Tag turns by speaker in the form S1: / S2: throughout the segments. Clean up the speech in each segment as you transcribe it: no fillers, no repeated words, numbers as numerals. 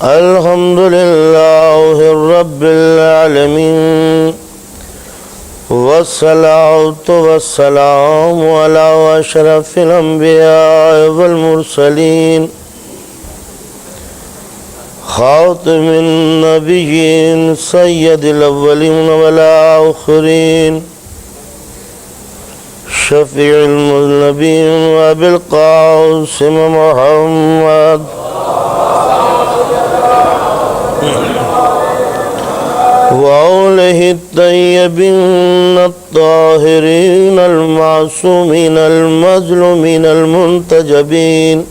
S1: الحمد لله رب العالمين والصلاة والسلام على أشرف الأنبياء والمرسلين خاتم النبيين سيد الأولين والآخرين شفيع المذنبين وأبي القاسم محمد وآله الطيبين الطاهرين المعصومين المظلومين المنتجبين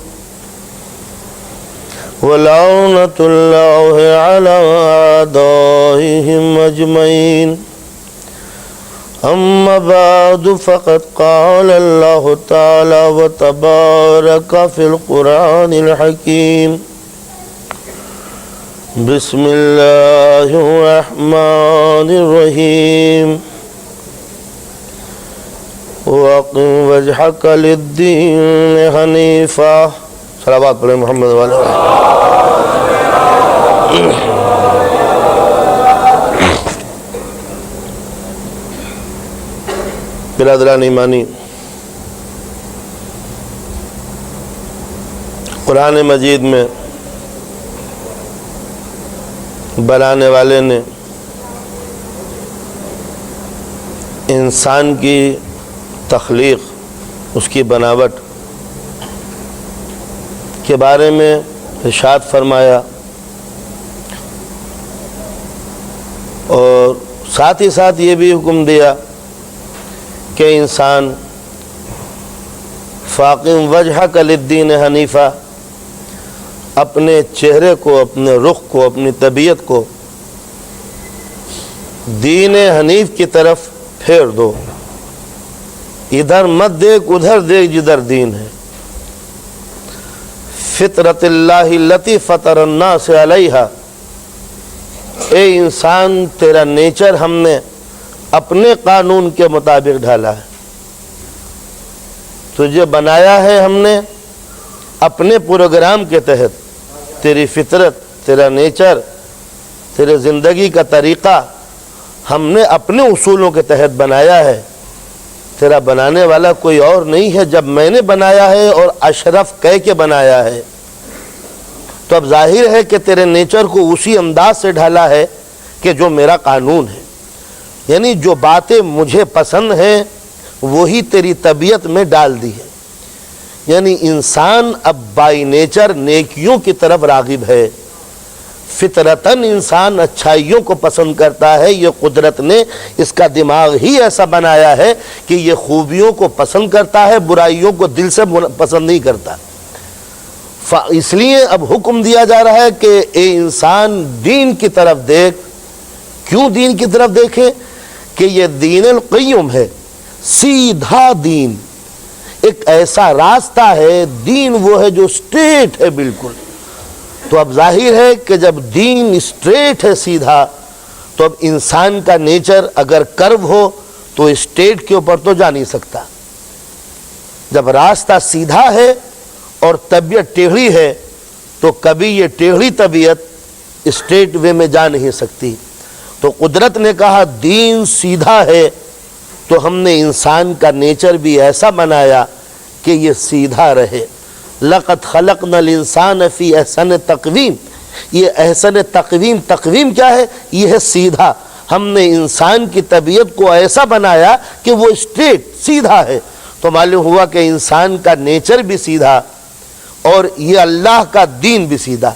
S1: ولعنة الله على أعدائهم أجمعين. أما بعد فقد قال الله تعالى وتبارك في القرآن الحكيم: بسم الله الرحمن الرحيم وَأَقِمْ وَجْهَكَ لِلدِّينِ حَنِيفًا. صلوات پڑھیں محمد والے. برادران ایمانی، قرآن مجید میں بنانے والے نے انسان کی تخلیق، اس کی بناوٹ کے بارے میں ارشاد فرمایا، اور ساتھ ہی ساتھ یہ بھی حکم دیا کہ انسان فاقم وجہک للدین حنیفہ، اپنے چہرے کو، اپنے رخ کو، اپنی طبیعت کو دین حنیف کی طرف پھیر دو. ادھر مت دیکھ، ادھر دیکھ جدھر دین ہے. فطرت اللہ التی فطر الناس علیہا، اے انسان تیرا نیچر ہم نے اپنے قانون کے مطابق ڈھالا ہے. تجھے بنایا ہے ہم نے اپنے پروگرام کے تحت. تیری فطرت، تیرا نیچر، تیرے زندگی کا طریقہ ہم نے اپنے اصولوں کے تحت بنایا ہے. تیرا بنانے والا کوئی اور نہیں ہے. جب میں نے بنایا ہے اور اشرف کہہ کے بنایا ہے، تو اب ظاہر ہے کہ تیرے نیچر کو اسی انداز سے ڈھالا ہے کہ جو میرا قانون ہے. یعنی جو باتیں مجھے پسند ہیں وہی تیری طبیعت میں ڈال دی ہے. یعنی انسان اب بائی نیچر نیکیوں کی طرف راغب ہے. فطرتاً انسان اچھائیوں کو پسند کرتا ہے. یہ قدرت نے اس کا دماغ ہی ایسا بنایا ہے کہ یہ خوبیوں کو پسند کرتا ہے، برائیوں کو دل سے پسند نہیں کرتا. اس لیے اب حکم دیا جا رہا ہے کہ اے انسان دین کی طرف دیکھ. کیوں دین کی طرف دیکھیں؟ کہ یہ دین القیم ہے، سیدھا دین، ایک ایسا راستہ ہے. دین وہ ہے جو اسٹریٹ ہے بالکل. تو اب ظاہر ہے کہ جب دین اسٹریٹ ہے، سیدھا، تو اب انسان کا نیچر اگر کرو ہو تو اسٹریٹ کے اوپر تو جا نہیں سکتا. جب راستہ سیدھا ہے اور طبیعت ٹیڑھی ہے تو کبھی یہ ٹیڑھی طبیعت اسٹریٹ وے میں جا نہیں سکتی. تو قدرت نے کہا دین سیدھا ہے، تو ہم نے انسان کا نیچر بھی ایسا بنایا کہ یہ سیدھا رہے. لَقَدْ خَلَقْنَا الْإِنسَانَ فِي أَحْسَنِ تَقْوِيمٍ. یہ احسن تقویم کیا ہے؟ یہ ہے سیدھا. ہم نے انسان کی طبیعت کو ایسا بنایا کہ وہ اسٹریٹ سیدھا ہے. تو معلوم ہوا کہ انسان کا نیچر بھی سیدھا اور یہ اللہ کا دین بھی سیدھا.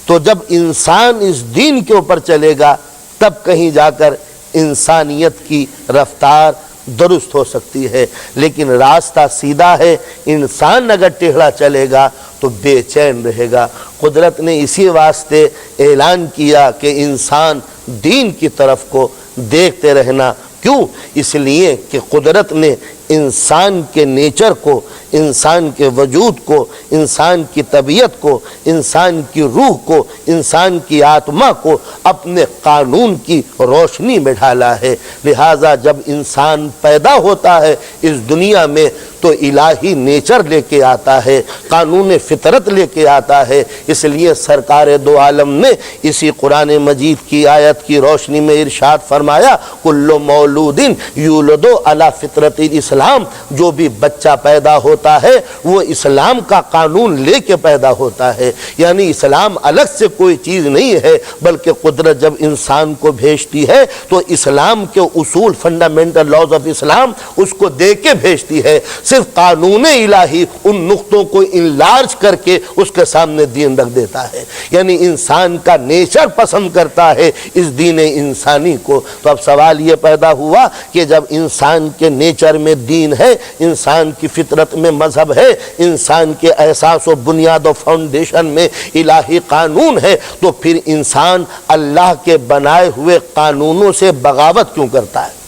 S1: تو جب انسان اس دین کے اوپر چلے گا تب کہیں جا کر انسانیت کی رفتار درست ہو سکتی ہے. لیکن راستہ سیدھا ہے. انسان اگر ٹیڑھا چلے گا تو بے چین رہے گا. قدرت نے اسی واسطے اعلان کیا کہ انسان دین کی طرف کو دیکھتے رہنا. کیوں؟ اس لیے کہ قدرت نے انسان کے نیچر کو، انسان کے وجود کو، انسان کی طبیعت کو، انسان کی روح کو، انسان کی آتما کو اپنے قانون کی روشنی میں ڈھالا ہے۔ لہٰذا جب انسان پیدا ہوتا ہے اس دنیا میں تو الہی نیچر لے کے آتا ہے، قانون فطرت لے کے آتا ہے۔ اس لیے سرکار دو عالم نے اسی قرآن مجید کی آیت کی روشنی میں ارشاد فرمایا، کل مولود یولد علی فطرت الاسلام، جو بھی بچہ پیدا ہوتا ہے وہ اسلام کا قانون لے کے پیدا ہوتا ہے۔ یعنی اسلام الگ سے کوئی چیز نہیں ہے، بلکہ قدرت جب انسان کو بھیجتی ہے تو اسلام کے اصول، فنڈامنٹل لاز آف اسلام، اس کو دے کے بھیجتی ہے۔ صرف قانون الہی ان نقطوں کو انلارج کر کے اس کے سامنے دین رکھ دیتا ہے۔ یعنی انسان کا نیچر پسند کرتا ہے اس دین انسانی کو۔ تو اب سوال یہ پیدا ہوا کہ جب انسان کے نیچر میں دین ہے، انسان کی فطرت میں مذہب ہے، انسان کے احساس و بنیاد و فاؤنڈیشن میں الہی قانون ہے، تو پھر انسان اللہ کے بنائے ہوئے قانونوں سے بغاوت کیوں کرتا ہے؟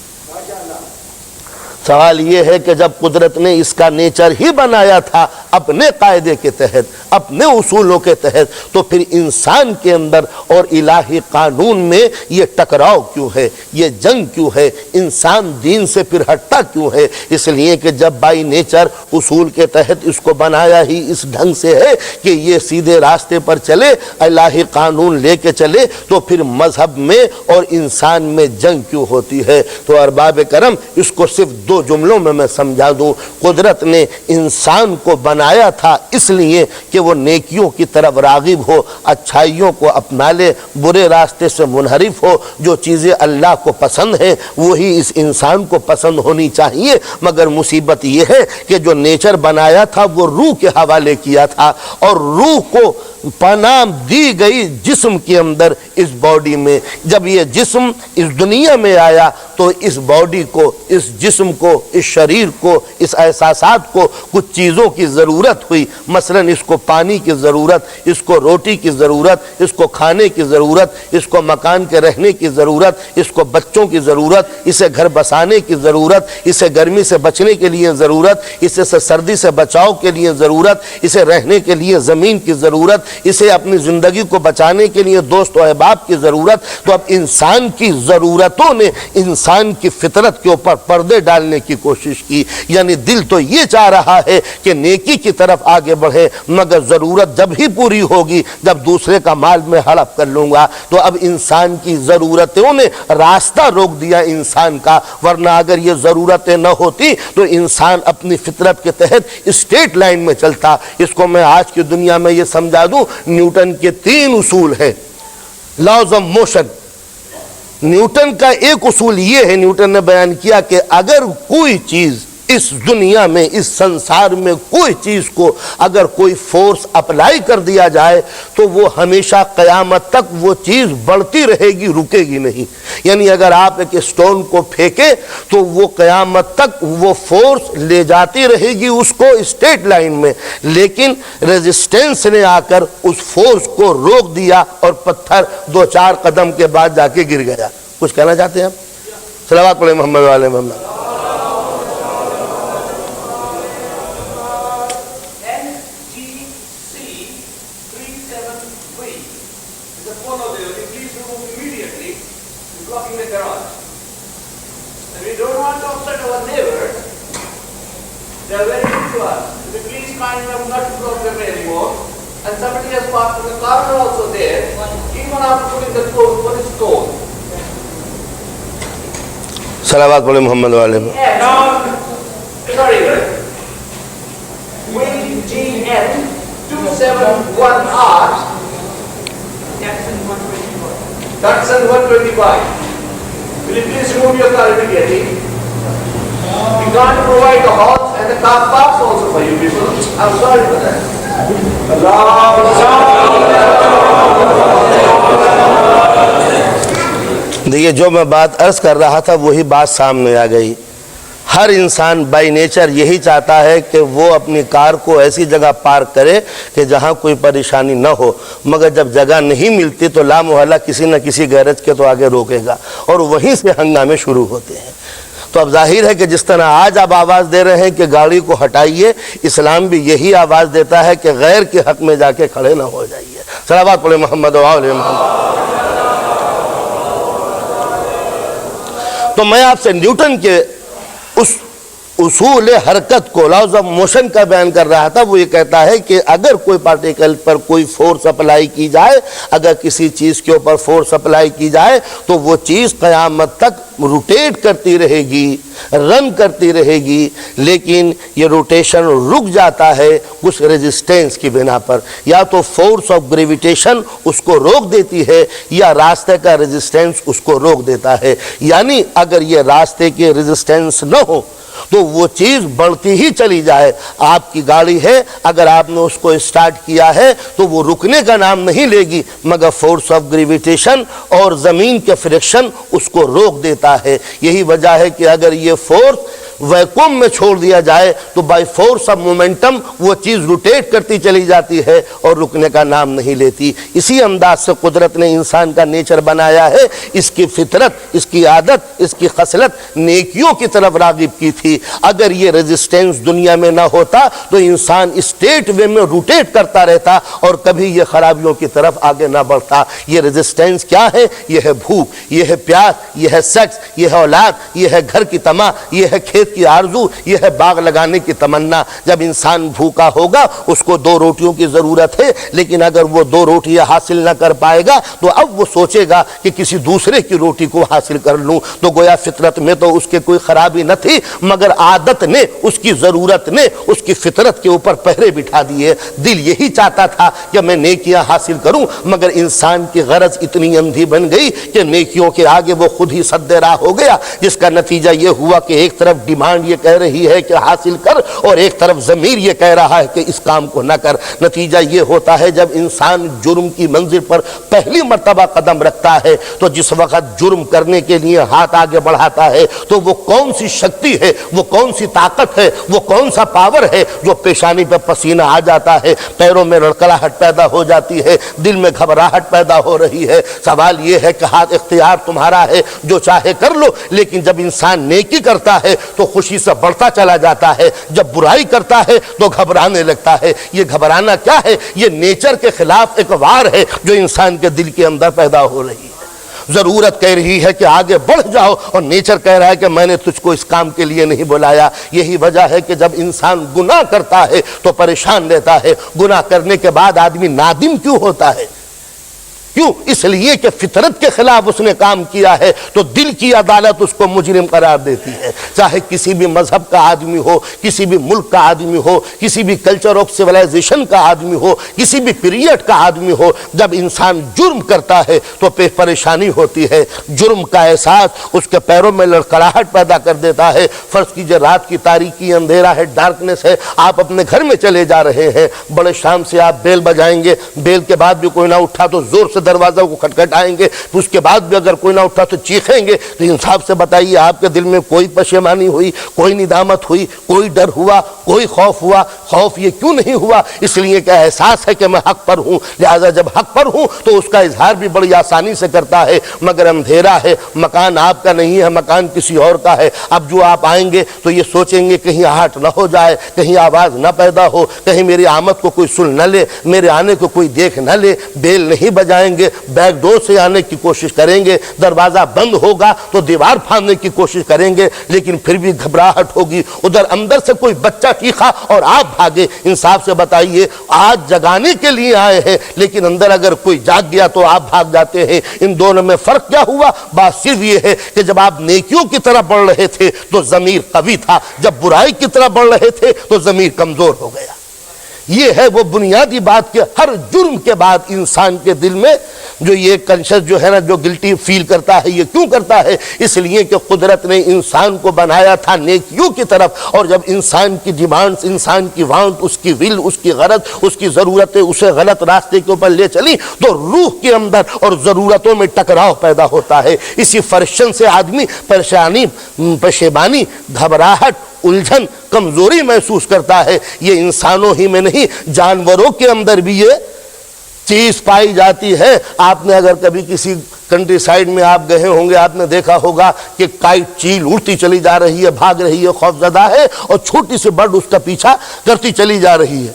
S1: سوال یہ ہے کہ جب قدرت نے اس کا نیچر ہی بنایا تھا اپنے قاعدے کے تحت، اپنے اصولوں کے تحت، تو پھر انسان کے اندر اور الہی قانون میں یہ ٹکراؤ کیوں ہے، یہ جنگ کیوں ہے، انسان دین سے پھر ہٹتا کیوں ہے؟ اس لیے کہ جب بائی نیچر اصول کے تحت اس کو بنایا ہی اس ڈھنگ سے ہے کہ یہ سیدھے راستے پر چلے، الہی قانون لے کے چلے، تو پھر مذہب میں اور انسان میں جنگ کیوں ہوتی ہے؟ تو ارباب کرم اس کو صرف دو جملوں میں سمجھا دوں۔ قدرت نے انسان کو بنایا تھا اس لیے کہ وہ نیکیوں کی طرف راغب ہو، اچھائیوں کو اپنا لے، برے راستے سے منحرف ہو۔ جو چیزیں اللہ کو پسند ہیں وہی اس انسان کو پسند ہونی چاہیے، مگر مصیبت یہ ہے کہ جو نیچر بنایا تھا وہ روح کے حوالے کیا تھا، اور روح کو پناہ دی گئی جسم کے اندر، اس باڈی میں۔ جب یہ جسم اس دنیا میں آیا تو اس باڈی کو، اس جسم کو، اس شریر کو، اس احساسات کو کچھ چیزوں کی ضرورت ہوئی۔ مثلا اس کو پانی کی ضرورت، اس کو روٹی کی ضرورت، اس کو کھانے کی ضرورت، اس کو مکان کے رہنے کی ضرورت، اس کو بچوں کی ضرورت، اسے گھر بسانے کی ضرورت، اسے گرمی سے بچنے کے لیے ضرورت، اسے سردی سے بچاؤ کے لیے ضرورت، اسے رہنے کے لیے زمین کی ضرورت، اسے اپنی زندگی کو بچانے کے لیے دوست و احباب کی ضرورت۔ تو اب انسان کی ضرورتوں نے انسان کی فطرت کے اوپر پردے ڈالنے کی کوشش کی۔ یعنی دل تو یہ چاہ رہا ہے کہ نیکی کی طرف آگے بڑھے، مگر ضرورت جب ہی پوری ہوگی جب دوسرے کا مال میں ہڑپ کر لوں گا۔ تو اب انسان کی ضرورتوں نے راستہ روک دیا انسان کا، ورنہ اگر یہ ضرورتیں نہ ہوتی تو انسان اپنی فطرت کے تحت اسٹیٹ لائن میں چلتا۔ اس کو میں آج کی دنیا میں یہ سمجھا دوں، نیوٹن کے 3 اصول ہیں، لاز آف موشن۔ نیوٹن کا ایک اصول یہ ہے، نیوٹن نے بیان کیا کہ اگر کوئی چیز اس دنیا میں، اس سنسار میں کوئی چیز کو اگر کوئی فورس اپلائی کر دیا جائے تو وہ ہمیشہ قیامت تک وہ چیز بڑھتی رہے گی، رکے گی نہیں۔ یعنی اگر آپ ایک اسٹون کو پھینکیں تو وہ قیامت تک وہ فورس لے جاتی رہے گی اس کو اسٹیٹ لائن میں، لیکن ریزسٹنس نے آ کر اس فورس کو روک دیا اور پتھر 2-4 قدم کے بعد جا کے گر گیا۔ کچھ کہنا چاہتے ہیں آپ؟ صلوات پڑھیں محمد والے محمد۔
S2: They are very good to us. The police kind enough not to block them anymore, and somebody has parked in the car also there, even after putting the police code.
S1: صلوات پڑھیں محمد والے میں۔
S2: Sorry, WGN 271R, Datsun 125. Will you please remove your car immediately? We can't provide the halls and the car parks also for you people. I'm sorry for that.
S1: دیکھیے جو میں بات عرض کر رہا تھا وہی بات سامنے آ گئی۔ ہر انسان بائی نیچر یہی چاہتا ہے کہ وہ اپنی کار کو ایسی جگہ پارک کرے کہ جہاں کوئی پریشانی نہ ہو، مگر جب جگہ نہیں ملتی تو لا محالہ کسی نہ کسی گیرج کے تو آگے روکے گا، اور وہیں سے ہنگامے شروع ہوتے ہیں۔ تو اب ظاہر ہے کہ جس طرح آج آپ آواز دے رہے ہیں کہ گاڑی کو ہٹائیے، اسلام بھی یہی آواز دیتا ہے کہ غیر کے حق میں جا کے کھڑے نہ ہو جائیے۔ صلوات پڑھیں محمد و آل محمد۔ تو میں آپ سے نیوٹن کے اس اصول حرکت کو، لاز آف موشن کا بیان کر رہا تھا۔ وہ یہ کہتا ہے کہ اگر کوئی پارٹیکل پر کوئی فورس اپلائی کی جائے، اگر کسی چیز کے اوپر فورس اپلائی کی جائے تو وہ چیز قیامت تک روٹیٹ کرتی رہے گی، رن کرتی رہے گی، لیکن یہ روٹیشن رک جاتا ہے کچھ ریزسٹنس کی بنا پر۔ یا تو فورس آف گریویٹیشن اس کو روک دیتی ہے، یا راستے کا ریزسٹنس اس کو روک دیتا ہے۔ یعنی اگر یہ راستے کے ریزسٹنس نہ ہو تو وہ چیز بڑھتی ہی چلی جائے۔ آپ کی گاڑی ہے، اگر آپ نے اس کو اسٹارٹ کیا ہے تو وہ رکنے کا نام نہیں لے گی، مگر فورس آف گریویٹیشن اور زمین کے فرکشن اس کو روک دیتا ہے۔ یہی وجہ ہے کہ اگر یہ فورس ویکوم میں چھوڑ دیا جائے تو بائی فورس آف مومنٹم وہ چیز روٹیٹ کرتی چلی جاتی ہے اور رکنے کا نام نہیں لیتی۔ اسی انداز سے قدرت نے انسان کا نیچر بنایا ہے۔ اس کی فطرت، اس کی عادت، اس کی خصلت نیکیوں کی طرف راغب کی تھی۔ اگر یہ ریزسٹنس دنیا میں نہ ہوتا تو انسان اسٹیٹ وے میں روٹیٹ کرتا رہتا اور کبھی یہ خرابیوں کی طرف آگے نہ بڑھتا۔ یہ ریزسٹنس کیا ہے؟ یہ ہے بھوک، یہ ہے پیاس، یہ ہے سیکس، یہ ہے اولاد، یہ ہے گھر کی طمع، یہ ہے کھیت کی آرزو، یہ ہے باغ لگانے کی تمنا۔ جب انسان بھوکا ہوگا اس کو 2 روٹیوں کی ضرورت ہے، لیکن اگر وہ 2 روٹیاں حاصل نہ کر پائے گا تو اب وہ سوچے گا کہ کسی دوسرے کی روٹی کو حاصل کر لوں۔ تو گویا فطرت میں تو اس کے کوئی خرابی نہ تھی، مگر عادت نے، اس کی ضرورت نے اس کی فطرت کے اوپر پہرے بٹھا دیے۔ دل یہی چاہتا تھا کہ میں نیکیاں حاصل کروں، مگر انسان کی غرض اتنی اندھی بن گئی کہ نیکیوں کے آگے وہ خود ہی سد راہ ہو گیا، جس کا نتیجہ یہ ہوا کہ ایک طرف ڈیمانڈ یہ کہہ رہی ہے کہ حاصل کر، اور ایک طرف ضمیر یہ کہہ رہا ہے کہ اس کام کو نہ کر۔ نتیجہ یہ ہوتا ہے جب انسان جرم کی منزل پر پہلی مرتبہ قدم رکھتا ہے تو جس وقت جرم کرنے کے لیے ہاتھ آگے بڑھاتا ہے تو وہ کون سی شکتی ہے، وہ کون سی طاقت ہے، وہ کون سا پاور ہے جو پیشانی پہ پسینہ آ جاتا ہے، پیروں میں لڑکڑاہٹ پیدا ہو جاتی ہے، دل میں گھبراہٹ پیدا ہو رہی ہے۔ سوال یہ ہے کہ ہاتھ اختیار تمہارا ہے، جو چاہے کر لو، لیکن جب انسان نیکی کرتا ہے تو خوشی سے بڑھتا چلا جاتا ہے، جب برائی کرتا ہے تو گھبرانے لگتا ہے۔ یہ گھبرانا کیا ہے؟ یہ نیچر کے خلاف ایک وار ہے جو انسان کے دل کے اندر پیدا ہو رہی ہے۔ ضرورت کہہ رہی ہے کہ آگے بڑھ جاؤ، اور نیچر کہہ رہا ہے کہ میں نے تجھ کو اس کام کے لیے نہیں بلایا۔ یہی وجہ ہے کہ جب انسان گناہ کرتا ہے تو پریشان رہتا ہے۔ گناہ کرنے کے بعد آدمی نادم کیوں ہوتا ہے؟ کیوں؟ اس لیے کہ فطرت کے خلاف اس نے کام کیا ہے، تو دل کی عدالت اس کو مجرم قرار دیتی ہے۔ چاہے کسی بھی مذہب کا آدمی ہو، کسی بھی ملک کا آدمی ہو، کسی بھی کلچر آف سیولائزیشن کا آدمی ہو، کسی بھی پیریڈ کا آدمی ہو، جب انسان جرم کرتا ہے تو پریشانی ہوتی ہے۔ جرم کا احساس اس کے پیروں میں لڑکڑاہٹ پیدا کر دیتا ہے۔ فرض کیجئے رات کی تاریکی، اندھیرا ہے، ڈارکنیس ہے، آپ اپنے گھر میں چلے جا رہے ہیں، بڑے شام سے آپ بیل بجائیں گے، بیل کے بعد بھی کوئی نہ اٹھا تو زور سے دروازہ کو کھٹکھٹائیں گے، اس کے بعد بھی اگر کوئی نہ اٹھا تو چیخیں گے۔ تو انصاف سے بتائیے آپ کے دل میں کوئی پشیمانی ہوئی، کوئی ندامت ہوئی، کوئی ڈر ہوا، کوئی خوف ہوا؟ خوف یہ کیوں نہیں ہوا؟ اس لیے کہ احساس ہے کہ میں حق پر ہوں، لہذا جب حق پر ہوں تو اس کا اظہار بھی بڑی آسانی سے کرتا ہے۔ مگر اندھیرا ہے، مکان آپ کا نہیں ہے، مکان کسی اور کا ہے۔ اب جو آپ آئیں گے تو یہ سوچیں گے کہیں آہٹ نہ ہو جائے، کہیں آواز نہ پیدا ہو، کہیں میری آمد کو کوئی سن نہ لے، میرے آنے کو کوئی دیکھ نہ لے۔ بیل نہیں بجائیں گے، بیک ڈور سے آنے کی کوشش کریں گے، دروازہ بند ہوگا تو دیوار پھاڑنے کی کوشش کریں گے، لیکن پھر بھی گھبراہٹ ہوگی۔ ادھر اندر سے کوئی بچہ چیخا اور آپ بھاگے۔ انصاف سے بتائیے آج جگانے کے لیے آئے ہیں، لیکن اندر اگر کوئی جاگ گیا تو آپ بھاگ جاتے ہیں۔ ان دونوں میں فرق کیا ہوا؟ بات صرف یہ ہے کہ جب آپ نیکیوں کی طرف بڑھ رہے تھے تو ضمیر قوی تھا، جب برائی کی طرف بڑھ رہے تھے تو ضمیر کمزور ہو گیا۔ یہ ہے وہ بنیادی بات کہ ہر جرم کے بعد انسان کے دل میں جو یہ کنشس جو ہے نا، جو گلٹی فیل کرتا ہے، یہ کیوں کرتا ہے؟ اس لیے کہ قدرت نے انسان کو بنایا تھا نیکیوں کی طرف، اور جب انسان کی ڈیمانڈز، انسان کی وانٹ، اس کی ول، اس کی غرض، اس کی ضرورتیں اسے غلط راستے کے اوپر لے چلی تو روح کے اندر اور ضرورتوں میں ٹکراؤ پیدا ہوتا ہے۔ اسی فرشن سے آدمی پریشانی، پشیمانی، گھبراہٹ، الجھن، کمزوری محسوس کرتا ہے۔ یہ انسانوں ہی میں نہیں، جانوروں کے اندر بھی یہ چیز پائی جاتی ہے۔ آپ نے اگر کبھی کسی کنٹری سائڈ میں آپ گئے ہوں گے، آپ نے دیکھا ہوگا کہ کائٹ چیل اڑتی چلی جا رہی ہے، بھاگ رہی ہے، خوف زدہ ہے، اور چھوٹی سی برڈ اس کا پیچھا کرتی چلی جا رہی ہے۔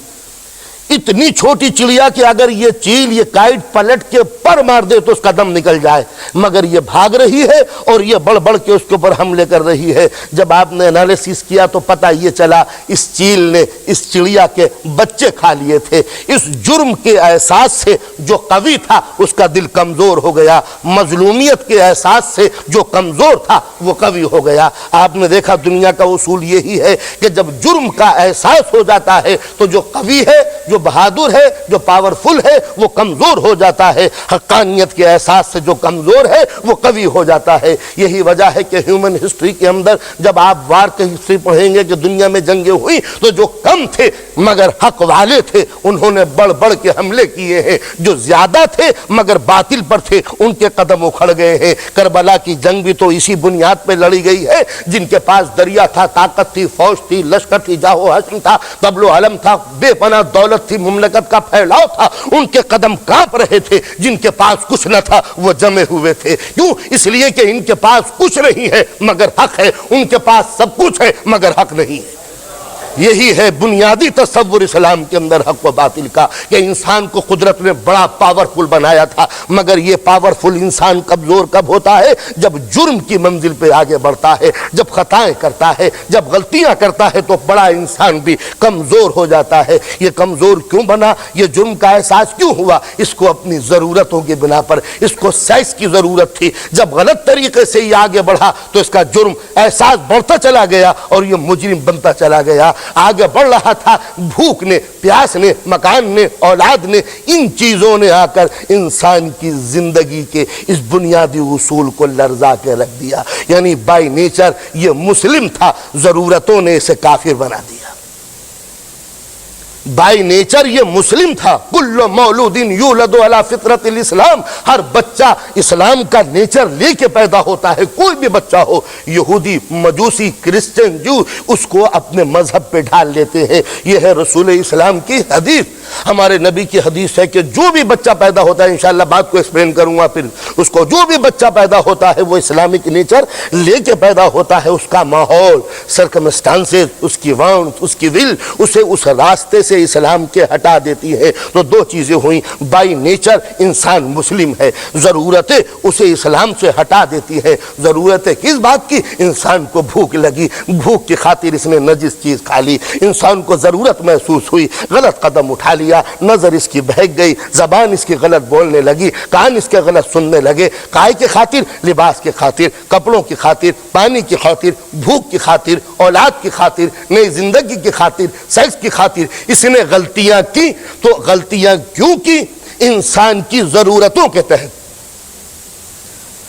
S1: اتنی چھوٹی چڑیا کہ اگر یہ چیل یہ کائٹ پلٹ کے پر مار دے تو اس کا دم نکل جائے، مگر یہ بھاگ رہی ہے اور یہ بڑھ بڑھ کے اس کے اوپر حملے کر رہی ہے۔ جب آپ نے انالیسس کیا تو پتہ یہ چلا اس چیل نے اس چڑیا کے بچے کھا لیے تھے۔ اس جرم کے احساس سے جو قوی تھا اس کا دل کمزور ہو گیا، مظلومیت کے احساس سے جو کمزور تھا وہ قوی ہو گیا۔ آپ نے دیکھا دنیا کا اصول یہی ہے کہ جب جرم کا احساس ہو جاتا ہے تو جو قوی ہے، جو بہادر ہے، جو پاورفل ہے، وہ کمزور ہو جاتا ہے۔ حقانیت کے احساس سے جو کمزور ہے وہ قوی ہو جاتا ہے۔ یہی وجہ ہے کہ ہیومن ہسٹری کے اندر جب آپ وار کی ہسٹری پڑھیں گے کہ دنیا میں جنگیں ہوئی تو جو کم تھے مگر حق والے تھے انہوں نے بڑھ بڑھ کے حملے کیے ہیں، جو زیادہ تھے مگر باطل پر تھے ان کے قدم اکھڑ گئے ہیں۔ کربلا کی جنگ بھی تو اسی بنیاد پہ لڑی گئی ہے، جن کے پاس دریا تھا، طاقت تھی، فوج تھی، لشکر تھی، جاہو حسن تھا، قبل و علم تھا، بے پناہ دولت تھی، مملکت کا پھیلاؤ تھا، ان کے قدم کانپ رہے تھے۔ جن کے پاس کچھ نہ تھا وہ جمے ہوئے تھے۔ کیوں؟ اس لیے کہ ان کے پاس کچھ نہیں ہے مگر حق ہے، ان کے پاس سب کچھ ہے مگر حق نہیں ہے۔ یہی ہے بنیادی تصور اسلام کے اندر حق و باطل کا، کہ انسان کو قدرت نے بڑا پاورفل بنایا تھا، مگر یہ پاورفل انسان کمزور کب ہوتا ہے؟ جب جرم کی منزل پہ آگے بڑھتا ہے، جب خطائیں کرتا ہے، جب غلطیاں کرتا ہے تو بڑا انسان بھی کمزور ہو جاتا ہے۔ یہ کمزور کیوں بنا؟ یہ جرم کا احساس کیوں ہوا؟ اس کو اپنی ضرورتوں کی بنا پر، اس کو سیکس کی ضرورت تھی، جب غلط طریقے سے یہ آگے بڑھا تو اس کا جرم احساس بڑھتا چلا گیا اور یہ مجرم بنتا چلا گیا۔ آگے بڑھ رہا تھا، بھوک نے، پیاس نے، مکان نے، اولاد نے، ان چیزوں نے آ کر انسان کی زندگی کے اس بنیادی اصول کو لرزا کے رکھ دیا۔ یعنی بائی نیچر یہ مسلم تھا، ضرورتوں نے اسے کافر بنا دیا۔ بائی نیچر یہ مسلم تھا، کل مولود یولد علی فطرت الاسلام، ہر بچہ اسلام کا نیچر لے کے پیدا ہوتا ہے۔ کوئی بھی بچہ ہو، یہودی، مجوسی، کرسچن، جو، اس کو اپنے مذہب پہ ڈھال لیتے ہیں۔ یہ ہے رسول اسلام کی حدیث۔ ہمارے نبی کی حدیث ہے کہ جو بھی بچہ پیدا ہوتا ہے، انشاءاللہ بات کو ایکسپلین کروں گا پھر، اس کو جو بھی بچہ پیدا ہوتا ہے وہ اسلامک نیچر لے کے پیدا ہوتا ہے۔ اس کا ماحول، سرکمسٹانسز، اس کی وانٹ، اس کی ول اسے اس راستے سے اسلام کے ہٹا دیتی ہے۔ تو دو چیزیں ہوئیں، بائی نیچر انسان مسلم ہے، ضرورتیں اسے اسلام سے ہٹا دیتی ہے۔ ضرورتیں کس بات کی؟ انسان کو بھوک لگی، بھوک کی خاطر اس نے نجس چیز کھا لی، انسان کو ضرورت محسوس ہوئی، غلط قدم اٹھا لیا، نظر اس کی بہک گئی، زبان اس کی غلط بولنے لگی، کان اس کے غلط سننے لگے، کائے کی خاطر، لباس کی خاطر، کپڑوں کی خاطر، پانی کی خاطر، بھوک کی خاطر، اولاد کی خاطر، نئی زندگی کی خاطر، سیکس کی خاطر اس نے غلطیاں کی۔ تو غلطیاں کیوں کی؟ انسان کی ضرورتوں کے تحت۔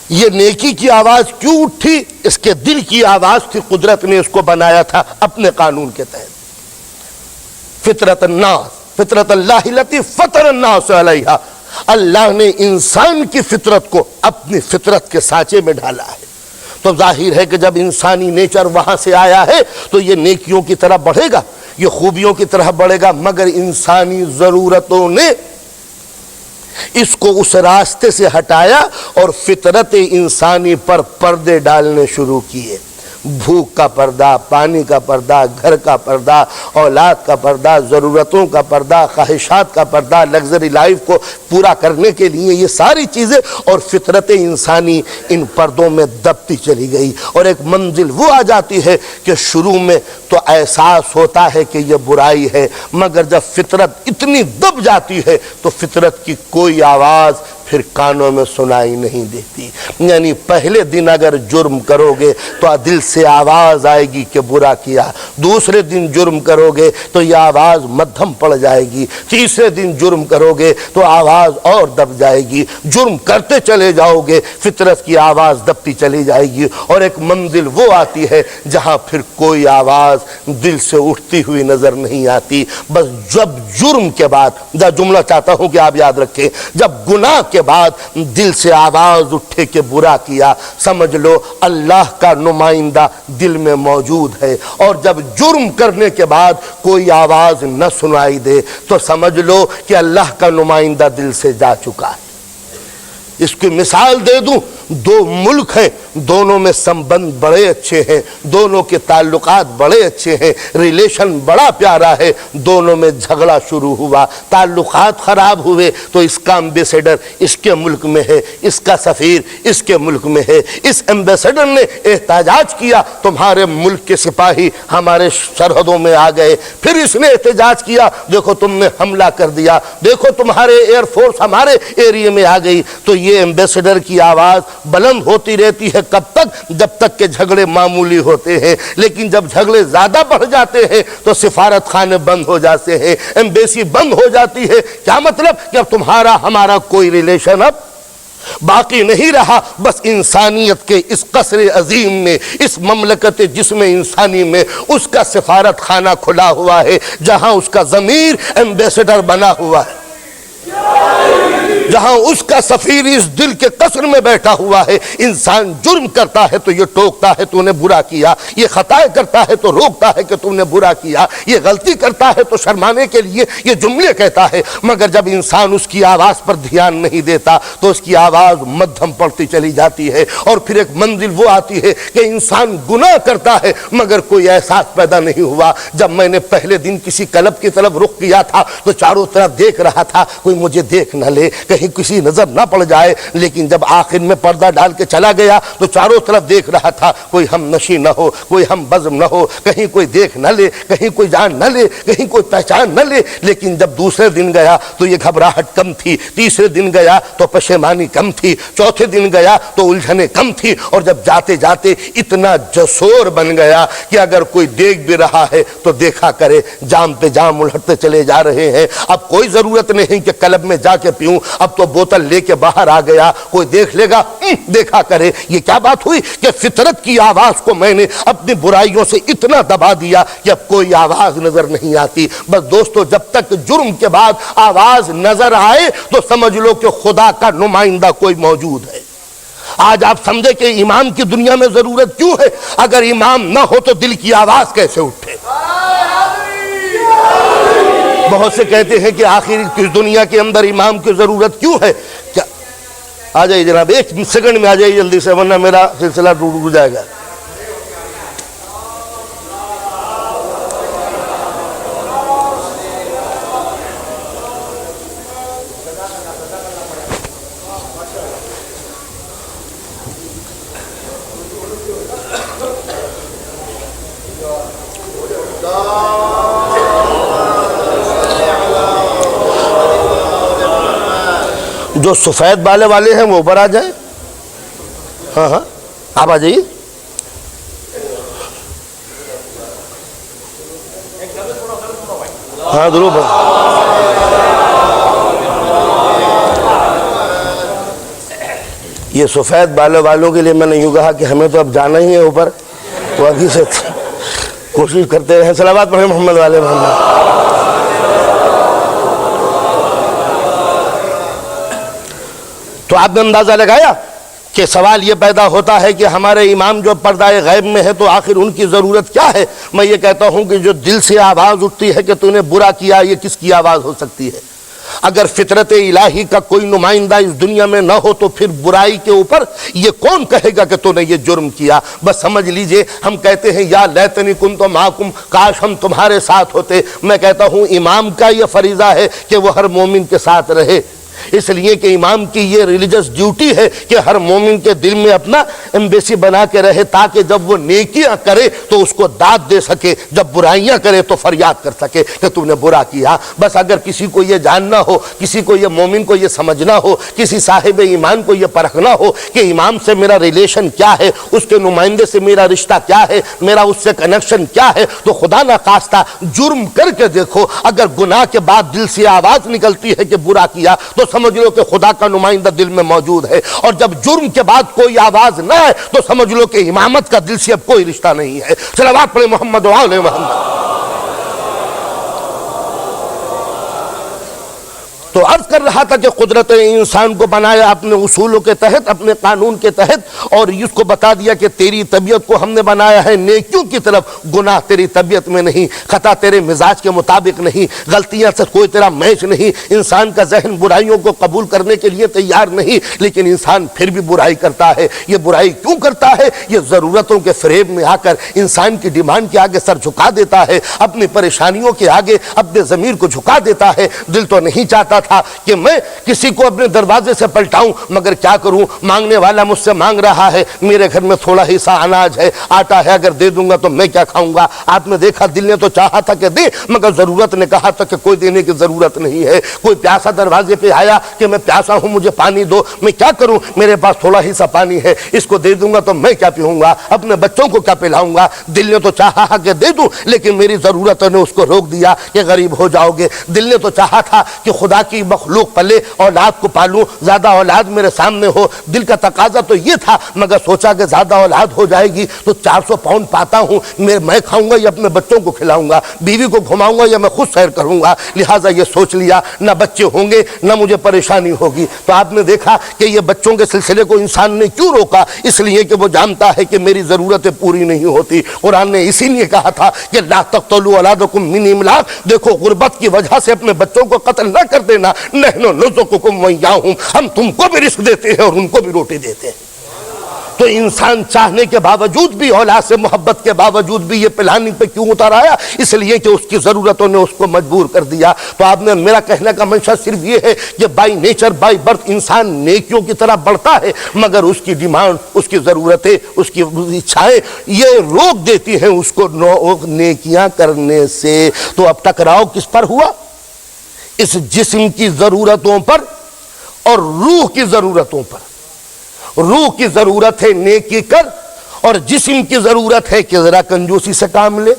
S1: یہ نیکی کی آواز کیوں اٹھی؟ اس کے دل کی آواز تھی، قدرت نے اس کو بنایا تھا اپنے قانون کے تحت۔ فطرت الناس، فطرت اللہ التی فطر الناس علیہا، اللہ نے انسان کی فطرت کو اپنی فطرت کے سانچے میں ڈالا ہے۔ تو ظاہر ہے کہ جب انسانی نیچر وہاں سے آیا ہے تو یہ نیکیوں کی طرف بڑھے گا، یہ خوبیوں کی طرف بڑھے گا، مگر انسانی ضرورتوں نے اس کو اس راستے سے ہٹایا اور فطرت انسانی پر پردے ڈالنے شروع کیے۔ بھوک کا پردہ، پانی کا پردہ، گھر کا پردہ، اولاد کا پردہ، ضرورتوں کا پردہ، خواہشات کا پردہ، لگژری لائف کو پورا کرنے کے لیے یہ ساری چیزیں، اور فطرت انسانی ان پردوں میں دبتی چلی گئی۔ اور ایک منزل وہ آ جاتی ہے کہ شروع میں تو احساس ہوتا ہے کہ یہ برائی ہے، مگر جب فطرت اتنی دب جاتی ہے تو فطرت کی کوئی آواز پھر کانوں میں سنائی نہیں دیتی۔ یعنی پہلے دن اگر جرم کرو گے تو دل سے آواز آئے گی کہ برا کیا، دوسرے دن جرم کرو گے تو یہ آواز مدھم پڑ جائے گی، تیسرے دن جرم کرو گے تو آواز اور دب جائے گی، جرم کرتے چلے جاؤ گے، فطرت کی آواز دب بڑھتی چلی جائے گی، اور ایک منزل وہ آتی ہے جہاں پھر کوئی آواز دل سے اٹھتی ہوئی نظر نہیں آتی۔ بس جب جرم کے بعد، جملہ چاہتا ہوں کہ آپ یاد رکھیں، جب گناہ کے بعد دل سے آواز اٹھے کہ برا کیا، سمجھ لو اللہ کا نمائندہ دل میں موجود ہے، اور جب جرم کرنے کے بعد کوئی آواز نہ سنائی دے تو سمجھ لو کہ اللہ کا نمائندہ دل سے جا چکا ہے۔ اس کی مثال دے دوں، دو ملک ہیں، دونوں میں سمبند بڑے اچھے ہیں، دونوں کے تعلقات بڑے اچھے ہیں، ریلیشن بڑا پیارا ہے، دونوں میں جھگڑا شروع ہوا، تعلقات خراب ہوئے تو اس کا ایمبیسیڈر اس کے ملک میں ہے، اس کا سفیر اس کے ملک میں ہے، اس ایمبیسیڈر نے احتجاج کیا تمہارے ملک کے سپاہی ہمارے سرحدوں میں آ گئے، پھر اس نے احتجاج کیا دیکھو تم نے حملہ کر دیا، دیکھو تمہارے ایئر فورس ہمارے ایریے میں آ گئی، تو یہ ایمبیسیڈر کی آواز بلند ہوتی رہتی ہے کب تک؟ جب تک کہ جھگڑے معمولی ہوتے ہیں، لیکن جب جھگڑے زیادہ بڑھ جاتے ہیں تو سفارت خانے بند ہو جاتے ہیں، ایمبیسی بند ہو جاتی ہے۔ کیا مطلب؟ کہ اب تمہارا ہمارا کوئی ریلیشن اب باقی نہیں رہا۔ بس انسانیت کے اس قصر عظیم میں، اس مملکت جسم انسانی میں اس کا سفارت خانہ کھلا ہوا ہے، جہاں اس کا ضمیر ایمبیسیڈر بنا ہوا ہے، جہاں اس کا سفیر اس دل کے قصر میں بیٹھا ہوا ہے۔ انسان جرم کرتا ہے تو یہ ٹوکتا ہے تو نے برا کیا، یہ خطائیں کرتا ہے تو روکتا ہے کہ تم نے برا کیا، یہ غلطی کرتا ہے تو شرمانے کے لیے یہ جملے کہتا ہے، مگر جب انسان اس کی آواز پر دھیان نہیں دیتا تو اس کی آواز مدھم پڑتی چلی جاتی ہے، اور پھر ایک منزل وہ آتی ہے کہ انسان گناہ کرتا ہے مگر کوئی احساس پیدا نہیں ہوا۔ جب میں نے پہلے دن کسی کلب کی طرف رخ کیا تھا تو چاروں طرف دیکھ رہا تھا کوئی مجھے دیکھ نہ لے، کہیں کسی نظر نہ پڑ جائے، لیکن جب آخر میں پردہ ڈال کے چلا گیا تو چاروں طرف دیکھ رہا تھا کوئی ہم نشی نہ ہو، کوئی ہم بزم نہ ہو، کہیں کوئی دیکھ نہ لے، کہیں کوئی جان نہ لے، کہیں کوئی پہچان نہ لے۔ لیکن جب دوسرے دن گیا تو یہ گھبراہٹ کم تھی، تیسرے دن گیا تو پشیمانی کم تھی، چوتھے دن گیا تو الجھنیں کم تھی، اور جب جاتے جاتے اتنا جسور بن گیا کہ اگر کوئی دیکھ بھی رہا ہے تو دیکھا کرے، جام پہ جام الٹتے چلے جا رہے ہیں۔ اب کوئی ضرورت نہیں کہ کلب میں جا کے پیوں، اب تو بوتل لے کے باہر آ گیا، کوئی دیکھ لے گا دیکھا کرے۔ یہ کیا بات ہوئی کہ فطرت کی آواز کو میں نے اپنی برائیوں سے اتنا دبا دیا کہ اب کوئی آواز نظر نہیں آتی۔ بس دوستو، جب تک جرم کے بعد آواز نظر آئے تو سمجھ لو کہ خدا کا نمائندہ کوئی موجود ہے۔ آج آپ سمجھے کہ امام کی دنیا میں ضرورت کیوں ہے؟ اگر امام نہ ہو تو دل کی آواز کیسے اٹھے؟ بہت سے کہتے ہیں کہ آخر اس دنیا کے اندر امام کی ضرورت کیوں ہے؟ کیا آ جائیے جناب، ایک سیکنڈ میں آ جائیے جلدی سے، ورنہ میرا سلسلہ ٹوٹ جائے گا۔ جو سفید بالے والے ہیں وہ اوپر آ جائیں۔ ہاں ہاں آپ آ جائیے۔ ہاں ضرور۔ یہ سفید بالے والوں کے لیے میں نے یوں کہا کہ ہمیں تو اب جانا ہی ہے اوپر، تو ابھی سے کوشش کرتے رہیں۔ صلوات پڑھیں محمد والے محمد۔ تو آپ نے اندازہ لگایا کہ سوال یہ پیدا ہوتا ہے کہ ہمارے امام جو پردہ غیب میں ہے تو آخر ان کی ضرورت کیا ہے؟ میں یہ کہتا ہوں کہ جو دل سے آواز اٹھتی ہے کہ تو نے برا کیا، یہ کس کی آواز ہو سکتی ہے؟ اگر فطرت الہی کا کوئی نمائندہ اس دنیا میں نہ ہو تو پھر برائی کے اوپر یہ کون کہے گا کہ تو نے یہ جرم کیا؟ بس سمجھ لیجئے، ہم کہتے ہیں یا لیتنی کنت معکم، کاش ہم تمہارے ساتھ ہوتے۔ میں کہتا ہوں امام کا یہ فریضہ ہے کہ وہ ہر مومن کے ساتھ رہے، اس لیے کہ امام کی یہ ریلیجس ڈیوٹی ہے کہ ہر مومن کے دل میں اپنا ایمبیسی بنا کے رہے، تاکہ جب وہ نیکیاں کرے تو اس کو داد دے سکے، جب برائیاں کرے تو فریاد کر سکے کہ تم نے برا کیا۔ بس اگر کسی کو یہ جاننا ہو، کسی کو یہ مومن کو یہ سمجھنا ہو، کسی صاحب ایمان کو یہ پرکھنا ہو کہ امام سے میرا ریلیشن کیا ہے، اس کے نمائندے سے میرا رشتہ کیا ہے، میرا اس سے کنیکشن کیا ہے، تو خدا نخواستہ جرم کر کے دیکھو، اگر گناہ کے بعد دل سے آواز نکلتی ہے کہ برا کیا تو سمجھ لو کہ خدا کا نمائندہ دل میں موجود ہے، اور جب جرم کے بعد کوئی آواز نہ ہے تو سمجھ لو کہ امامت کا دل سے اب کوئی رشتہ نہیں ہے۔ صلوات پڑھیں محمد و آل محمد۔ تو عرض کر رہا تھا کہ قدرت انسان کو بنایا اپنے اصولوں کے تحت، اپنے قانون کے تحت، اور اس کو بتا دیا کہ تیری طبیعت کو ہم نے بنایا ہے نیکیوں کی طرف، گناہ تیری طبیعت میں نہیں، خطا تیرے مزاج کے مطابق نہیں، غلطیاں سے کوئی تیرا میچ نہیں، انسان کا ذہن برائیوں کو قبول کرنے کے لیے تیار نہیں، لیکن انسان پھر بھی برائی کرتا ہے۔ یہ برائی کیوں کرتا ہے؟ یہ ضرورتوں کے فریب میں آ کر انسان کی ڈیمانڈ کے آگے سر جھکا دیتا ہے، اپنی پریشانیوں کے آگے اپنے ضمیر کو جھکا دیتا ہے۔ دل تو نہیں چاہتا تھا کہ میں کسی کو اپنے دروازے سے پلٹاؤں، مگر کیا کروں، مانگنے والا مجھ سے مانگ رہا ہے، میرے گھر میں تھوڑا ہی سا اناج ہے، آٹا ہے، اگر دے دوں گا تو میں کیا کھاؤں گا۔ آپ نے دیکھا دل نے تو چاہا تھا کہ دے، مگر ضرورت نے کہا تھا کہ کوئی دینے کی ضرورت نہیں ہے۔ کوئی پیاسا دروازے پہ آیا کہ میں پیاسا ہوں، مجھے پانی دو، میں کیا کروں، میرے پاس تھوڑا ہی سا پانی ہے، اس کو دے دوں گا تو میں کیا پیوں گا، اپنے بچوں کو کیا پلاؤں گا۔ دل نے تو چاہا کہ دے دوں، لیکن میری ضرورت نے اس کو روک دیا کہ غریب ہو جاؤ گے۔ دل نے تو چاہا تھا کہ خدا کی مخلوق پلے، اولاد کو پالوں، زیادہ اولاد میرے سامنے ہو، دل کا تقاضا تو یہ تھا، مگر سوچا کہ زیادہ اولاد ہو جائے گی تو 400 پاؤنڈ پاتا ہوں، میں کھاؤں گا یا اپنے بچوں کو کھلاؤں گا، بیوی کو گھماؤں گا یا میں خود سیر کروں گا، لہٰذا یہ سوچ لیا نہ بچے ہوں گے نہ مجھے پریشانی ہوگی۔ تو آپ نے دیکھا کہ یہ بچوں کے سلسلے کو انسان نے کیوں روکا؟ اس لیے کہ وہ جانتا ہے کہ میری ضرورتیں پوری نہیں ہوتی۔ قرآن نے اسی لیے کہا تھا کہ لا تقتلوا اولادکم من املاق، دیکھو غربت کی وجہ سے اپنے بچوں کو قتل نہ کر دینا، نحن نرزقکم وإیاہم، ہم تم کو بھی رزق دیتے ہیں اور ان کو بھی روٹی دیتے ہیں۔ تو انسان چاہنے کے باوجود بھی، اولاد سے محبت کے باوجود بھی یہ پلاننگ پہ کیوں اتر آیا؟ اس لیے کہ اس کی ضرورتوں نے اس کو مجبور کر دیا۔ تو آپ نے، میرا کہنے کا منشا صرف یہ ہے کہ بائی نیچر، بائی برتھ انسان نیکیوں کی طرح بڑھتا ہے، مگر اس کی ڈیمانڈ، اس کی ضرورتیں، اس کی اچھائیں یہ روک دیتی ہیں اس کو نیکیاں کرنے سے۔ تو اب ٹکراؤ کس پر ہوا؟ اس جسم کی ضرورتوں پر اور روح کی ضرورتوں پر۔ روح کی ضرورت ہے نیکی کر، اور جسم کی ضرورت ہے کہ ذرا کنجوسی سے کام لے۔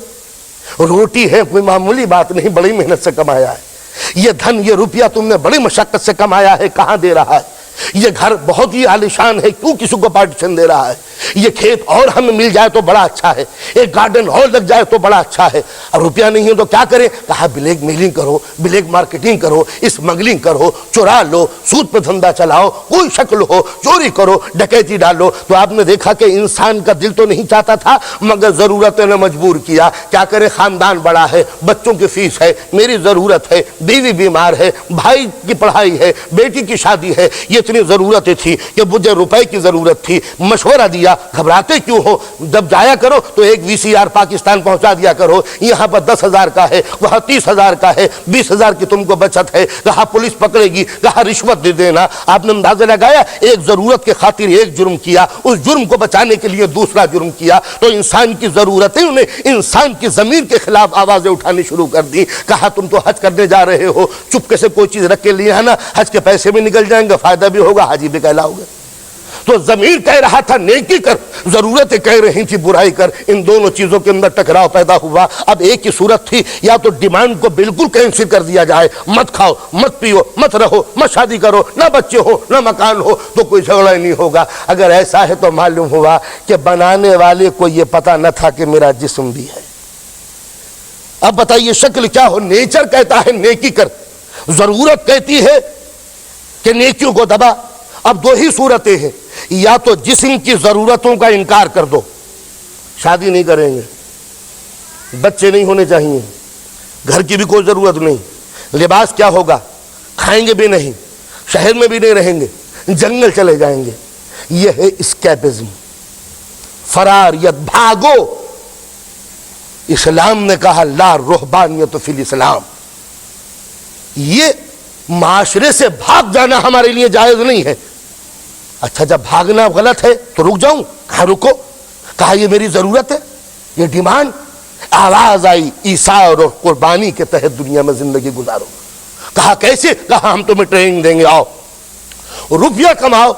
S1: روٹی ہے کوئی معمولی بات نہیں، بڑی محنت سے کمایا ہے۔ یہ دھن، یہ روپیہ تم نے بڑی مشقت سے کمایا ہے، کہاں دے رہا ہے؟ یہ گھر بہت ہی عالیشان ہے، کیوں کسی کو پارٹیشن دے رہا ہے؟ یہ کھیت اور ہمیں مل جائے تو بڑا اچھا ہے، ایک گارڈن اور لگ جائے تو بڑا اچھا ہے۔ اور روپیہ نہیں ہے تو کیا کریں؟ کہا بلیک میلنگ کرو، بلیک مارکیٹنگ کرو، اسمگلنگ کرو، چرا لو، سود پہ دھندا چلاؤ، کوئی شکل ہو، چوری کرو، ڈکیتی ڈالو۔ تو آپ نے دیکھا کہ انسان کا دل تو نہیں چاہتا تھا، مگر ضرورتوں نے مجبور کیا۔ کیا کرے؟ خاندان بڑا ہے، بچوں کی فیس ہے، میری ضرورت ہے، بیوی بیمار ہے، بھائی کی پڑھائی ہے، بیٹی کی شادی ہے، یہ اتنی ضرورتیں تھی کہ مجھے روپے کی ضرورت تھی۔ مشورہ دیا، گھبراتے کیوں ہو؟ جب جایا کرو تو ایک VCR پاکستان پہنچا دیا کرو، یہاں پر 10,000 کا ہے، وہاں 30,000 کا ہے، 20,000 کی تم کو بچت ہے۔ کہا پولیس پکڑے گی، کہا رشوت دے دینا۔ آپ نے اندازہ لگایا، ایک ضرورت کے خاطر ایک جرم کیا، اس جرم کو بچانے کے لیے دوسرا جرم کیا۔ تو انسان کی ضرورتیں نے انسان کی ضمیر کے خلاف آوازیں اٹھانی شروع کر دی۔ کہا تم تو حج کرنے جا رہے ہو، چپکے سے کوئی چیز رکھ کے لیے ہے نا، حج کے پیسے بھی نکل جائیں گے، فائدہ بھی ہوگا، حاجی بھی کہلاؤ گے۔ تو ضمیر کہہ رہا تھا نیکی کر، ضرورتیں کہہ رہی تھی برائی کر۔ ان دونوں چیزوں کے اندر ٹکراؤ پیدا ہوا۔ اب ایک ہی صورت تھی، یا تو ڈیمانڈ کو بالکل کینسل کر دیا جائے، مت کھاؤ، مت پیو، مت رہو، مت شادی کرو، نہ بچے ہو نہ مکان ہو، تو کوئی جھگڑا ہی نہیں ہوگا۔ اگر ایسا ہے تو معلوم ہوا کہ بنانے والے کو یہ پتا نہ تھا کہ میرا جسم بھی ہے۔ اب بتائیے شکل کیا ہو؟ نیچر کہتا ہے نیکی کر، ضرورت کہتی ہے کہ نیکیوں کو دبا۔ اب دو ہی صورتیں ہیں، یا تو جسم کی ضرورتوں کا انکار کر دو، شادی نہیں کریں گے، بچے نہیں ہونے چاہیے، گھر کی بھی کوئی ضرورت نہیں، لباس کیا ہوگا، کھائیں گے بھی نہیں، شہر میں بھی نہیں رہیں گے، جنگل چلے جائیں گے۔ یہ ہے اسکیپزم، فراریت، بھاگو۔ اسلام نے کہا لا رہبانیت فی الاسلام، یہ معاشرے سے بھاگ جانا ہمارے لیے جائز نہیں ہے۔ اچھا جب بھاگنا غلط ہے تو رک جاؤں؟ کہا رکو، کہا یہ میری ضرورت ہے، یہ ڈیمانڈ۔ آواز آئی ایثار اور قربانی کے تحت دنیا میں زندگی گزارو۔ کہا کیسے؟ کہا ہم تمہیں ٹریننگ دیں گے، آؤ روپیہ کماؤ۔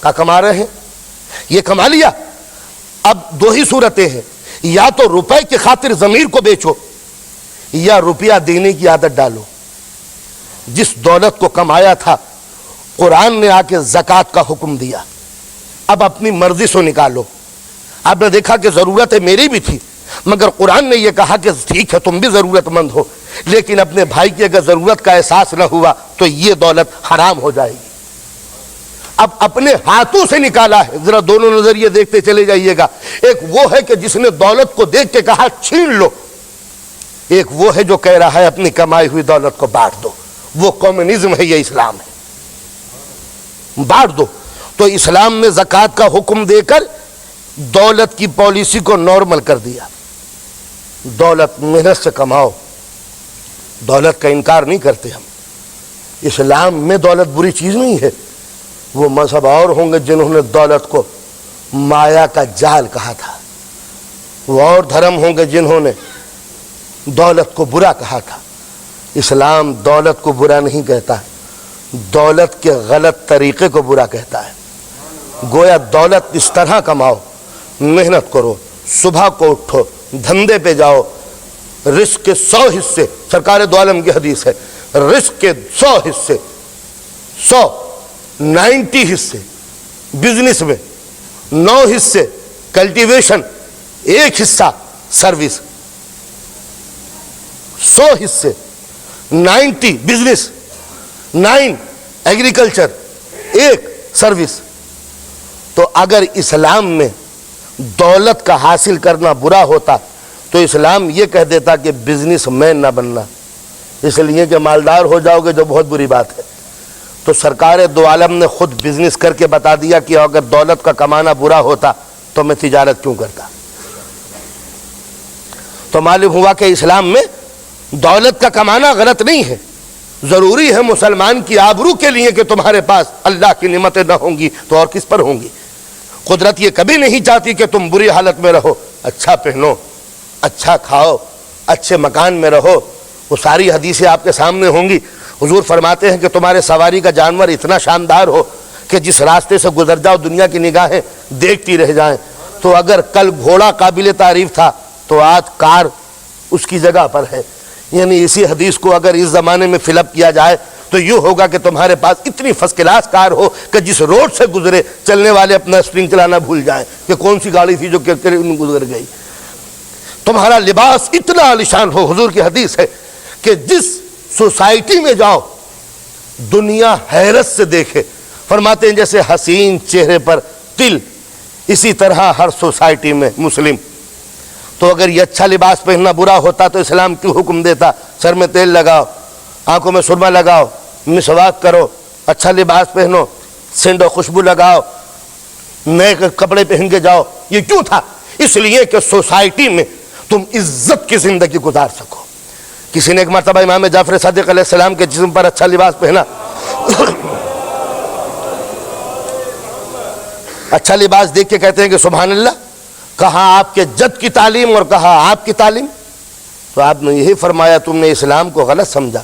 S1: کہا کما رہے ہیں، یہ کما لیا۔ اب دو ہی صورتیں ہیں، یا تو روپے کی خاطر ضمیر کو بیچو، یا روپیہ دینے کی عادت ڈالو۔ جس دولت کو کمایا تھا قرآن نے آ کے زکوٰۃ کا حکم دیا، اب اپنی مرضی سے نکالو۔ آپ نے دیکھا کہ ضرورت میری بھی تھی، مگر قرآن نے یہ کہا کہ ٹھیک ہے تم بھی ضرورت مند ہو، لیکن اپنے بھائی کی اگر ضرورت کا احساس نہ ہوا تو یہ دولت حرام ہو جائے گی۔ اب اپنے ہاتھوں سے نکالا ہے، ذرا دونوں نظریے دیکھتے چلے جائیے گا۔ ایک وہ ہے کہ جس نے دولت کو دیکھ کے کہا چھین لو، ایک وہ ہے جو کہہ رہا ہے اپنی کمائی ہوئی دولت کو بانٹ دو۔ وہ کمیونزم ہے، یہ اسلام ہے، بانٹ دو۔ تو اسلام نے زکوٰۃ کا حکم دے کر دولت کی پالیسی کو نارمل کر دیا۔ دولت محنت سے کماؤ، دولت کا انکار نہیں کرتے ہم، اسلام میں دولت بری چیز نہیں ہے۔ وہ مذہب اور ہوں گے جنہوں نے دولت کو مایا کا جال کہا تھا، وہ اور دھرم ہوں گے جنہوں نے دولت کو برا کہا تھا۔ اسلام دولت کو برا نہیں کہتا ہے، دولت کے غلط طریقے کو برا کہتا ہے۔ گویا دولت اس طرح کماؤ، محنت کرو، صبح کو اٹھو، دھندے پہ جاؤ، رزق کے 100 حصے، سرکار دو عالم کی حدیث ہے، رزق کے 100 حصے، 90 حصے بزنس میں، 9 حصے کلٹیویشن، 1 حصہ سروس۔ 100 حصے، 90 بزنس، 9 ایگریکلچر، 1 سروس۔ تو اگر اسلام میں دولت کا حاصل کرنا برا ہوتا تو اسلام یہ کہہ دیتا کہ بزنس مین نہ بننا، اس لیے کہ مالدار ہو جاؤ گے جو بہت بری بات ہے۔ تو سرکار دو عالم نے خود بزنس کر کے بتا دیا کہ اگر دولت کا کمانا برا ہوتا تو میں تجارت کیوں کرتا۔ تو معلوم ہوا کہ اسلام میں دولت کا کمانا غلط نہیں ہے، ضروری ہے مسلمان کی آبرو کے لیے کہ تمہارے پاس اللہ کی نعمتیں نہ ہوں گی تو اور کس پر ہوں گی۔ قدرت یہ کبھی نہیں چاہتی کہ تم بری حالت میں رہو، اچھا پہنو، اچھا کھاؤ، اچھے مکان میں رہو۔ وہ ساری حدیثیں آپ کے سامنے ہوں گی۔ حضور فرماتے ہیں کہ تمہارے سواری کا جانور اتنا شاندار ہو کہ جس راستے سے گزر جاؤ دنیا کی نگاہیں دیکھتی رہ جائیں۔ تو اگر کل گھوڑا قابل تعریف تھا تو آج کار اس کی جگہ پر ہے۔ یعنی اسی حدیث کو اگر اس زمانے میں فل اپ کیا جائے تو یوں ہوگا کہ تمہارے پاس اتنی فرسٹ کلاس کار ہو کہ جس روڈ سے گزرے چلنے والے اپنا اسپرنگ چلانا بھول جائیں کہ کون سی گاڑی تھی جو گزر گئی۔ تمہارا لباس اتنا عالیشان ہو، حضور کی حدیث ہے کہ جس سوسائٹی میں جاؤ دنیا حیرت سے دیکھے۔ فرماتے ہیں جیسے حسین چہرے پر تل، اسی طرح ہر سوسائٹی میں مسلم۔ تو اگر یہ اچھا لباس پہننا برا ہوتا تو اسلام کیوں حکم دیتا سر میں تیل لگاؤ، آنکھوں میں سرما لگاؤ، مسواک کرو، اچھا لباس پہنو، سینٹ و خوشبو لگاؤ، نئے کپڑے پہن کے جاؤ؟ یہ کیوں تھا؟ اس لیے کہ سوسائٹی میں تم عزت کی زندگی گزار سکو۔ کسی نے ایک مرتبہ امام جعفر صادق علیہ السلام کے جسم پر اچھا لباس پہنا، اچھا لباس دیکھ کے کہتے ہیں کہ سبحان اللہ، کہا آپ کے جد کی تعلیم اور کہا آپ کی تعلیم؟ تو آپ نے یہی فرمایا تم نے اسلام کو غلط سمجھا۔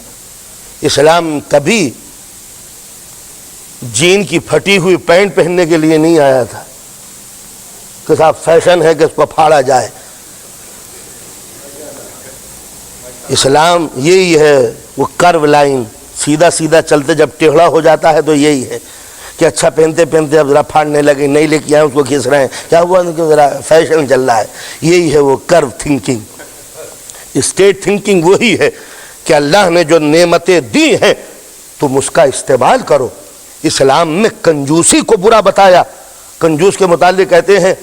S1: اسلام کبھی جین کی پھٹی ہوئی پینٹ پہننے کے لیے نہیں آیا تھا کہ صاحب فیشن ہے کہ اس کو پھاڑا جائے۔ اسلام یہی ہے، وہ کرو لائن، سیدھا سیدھا چلتے جب ٹیڑھا ہو جاتا ہے تو یہی ہے کہ اچھا پہنتے پہنتے اب ذرا پھاڑنے لگے، نہیں لے کے آئے اس کو کھینچ رہے ہیں، کیا ہوا کہ ذرا فیشن چل رہا ہے۔ یہی ہے وہ کرو تھنکنگ۔ اسٹیٹ تھنکنگ وہی ہے کہ اللہ نے جو نعمتیں دی ہیں تم اس کا استعمال کرو۔ اسلام میں کنجوسی کو برا بتایا۔ کنجوس کے متعلق کہتے ہیں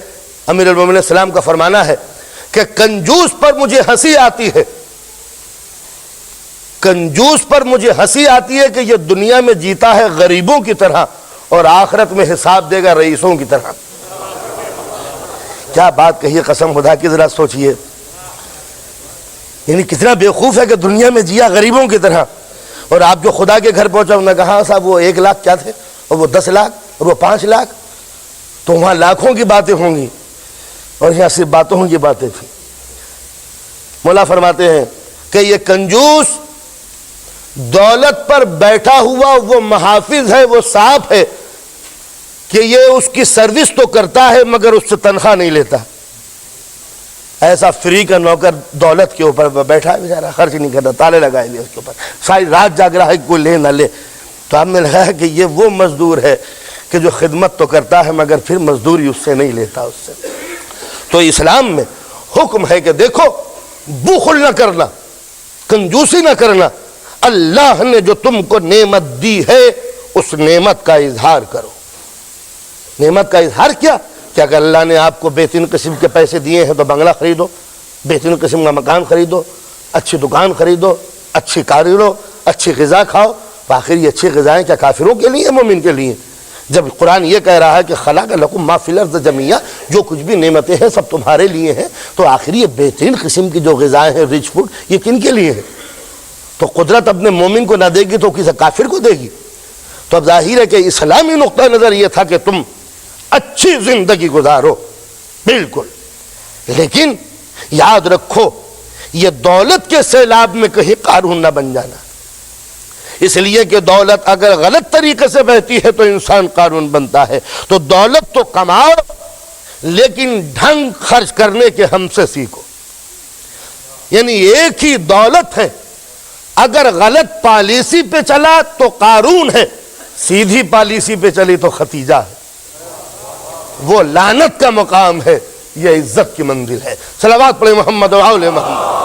S1: امیر المومنین السلام کا فرمانا ہے کہ کنجوس پر مجھے ہنسی آتی ہے، کنجوس پر مجھے ہنسی آتی ہے کہ یہ دنیا میں جیتا ہے غریبوں کی طرح اور آخرت میں حساب دے گا رئیسوں کی طرح۔ کیا بات کہی ہے قسم خدا کی، ذرا سوچئے۔ یعنی کتنا بیوقوف ہے کہ دنیا میں جیا غریبوں کی طرح، اور آپ جو خدا کے گھر پہنچا انہوں نے کہا صاحب وہ 1 لاکھ کیا تھے اور وہ 10 لاکھ اور وہ 5 لاکھ، تو وہاں لاکھوں کی باتیں ہوں گی اور یہاں صرف باتوں کی باتیں تھیں۔ مولا فرماتے ہیں کہ یہ کنجوس دولت پر بیٹھا ہوا وہ محافظ ہے، وہ صاحب ہے کہ یہ اس کی سروس تو کرتا ہے مگر اس سے تنخواہ نہیں لیتا۔ ایسا فری کا نوکر دولت کے اوپر بیٹھا ہے بیچارہ، خرچ نہیں کرتا، تالے لگائے ہوئے اس کے اوپر، ساری رات جاگ رہا ہے کوئی لے نہ لے۔ تو آپ نے لگا کہ یہ وہ مزدور ہے کہ جو خدمت تو کرتا ہے مگر پھر مزدوری اس سے نہیں لیتا اس سے۔ تو اسلام میں حکم ہے کہ دیکھو بخل نہ کرنا، کنجوسی نہ کرنا، اللہ نے جو تم کو نعمت دی ہے اس نعمت کا اظہار کرو۔ نعمت کا اظہار کیا کہ اگر اللہ نے آپ کو بہترین قسم کے پیسے دیے ہیں تو بنگلہ خریدو، بہترین قسم کا مکان خریدو، اچھی دکان خریدو، اچھی کار لو، اچھی غذا کھاؤ۔ آخر یہ اچھی غذائیں کیا کافروں کے لیے مومن کے لیے؟ جب قرآن یہ کہہ رہا ہے کہ خلق لکم ما فی الارض جمیعا، جو کچھ بھی نعمتیں ہیں سب تمہارے لیے ہیں، تو آخر یہ بہترین قسم کی جو غذائیں ہیں، رچ فوڈ، یہ کن کے لیے ہیں؟ تو قدرت اپنے مومن کو نہ دے گی تو کسی کافر کو دے گی؟ تو اب ظاہر ہے کہ اسلامی نقطہ نظر یہ تھا کہ تم اچھی زندگی گزارو، بالکل، لیکن یاد رکھو یہ دولت کے سیلاب میں کہیں قارون نہ بن جانا، اس لیے کہ دولت اگر غلط طریقے سے بہتی ہے تو انسان قارون بنتا ہے۔ تو دولت تو کماؤ لیکن ڈھنگ خرچ کرنے کے ہم سے سیکھو۔ یعنی ایک ہی دولت ہے، اگر غلط پالیسی پہ چلا تو قارون ہے، سیدھی پالیسی پہ چلی تو ختیجہ ہے۔ وہ لعنت کا مقام ہے، یہ عزت کی منزل ہے۔ صلوات پڑھیں محمد و آل محمد۔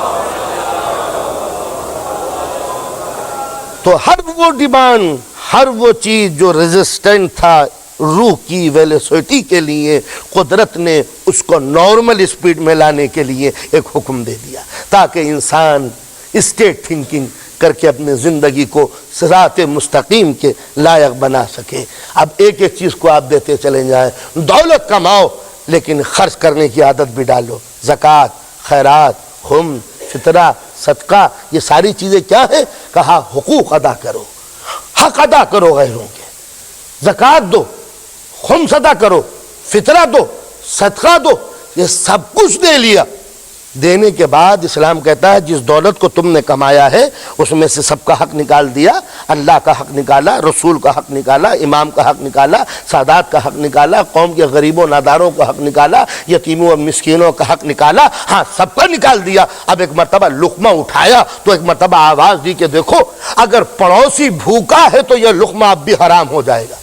S1: تو ہر وہ ڈیمانڈ، ہر وہ چیز جو ریزسٹنٹ تھا روح کی ویلوسٹی کے لیے، قدرت نے اس کو نارمل سپیڈ میں لانے کے لیے ایک حکم دے دیا تاکہ انسان اسٹیٹ تھنکنگ کر کے اپنے زندگی کو صراط مستقیم کے لائق بنا سکے۔ اب ایک ایک چیز کو آپ دیتے چلے جائیں۔ دولت کماؤ لیکن خرچ کرنے کی عادت بھی ڈالو۔ زکوٰۃ، خیرات، خم، فطرہ، صدقہ، یہ ساری چیزیں کیا ہیں؟ کہا حقوق ادا کرو، حق ادا کرو غیروں کے۔ زکوٰۃ دو، خمس ادا کرو، فطرہ دو، صدقہ دو، یہ سب کچھ دے لیا۔ دینے کے بعد اسلام کہتا ہے جس دولت کو تم نے کمایا ہے اس میں سے سب کا حق نکال دیا، اللہ کا حق نکالا، رسول کا حق نکالا، امام کا حق نکالا، سادات کا حق نکالا، قوم کے غریبوں ناداروں کا حق نکالا، یتیموں اور مسکینوں کا حق نکالا، ہاں سب کا نکال دیا۔ اب ایک مرتبہ لقمہ اٹھایا تو ایک مرتبہ آواز دی کہ دیکھو اگر پڑوسی بھوکا ہے تو یہ لقمہ اب بھی حرام ہو جائے گا۔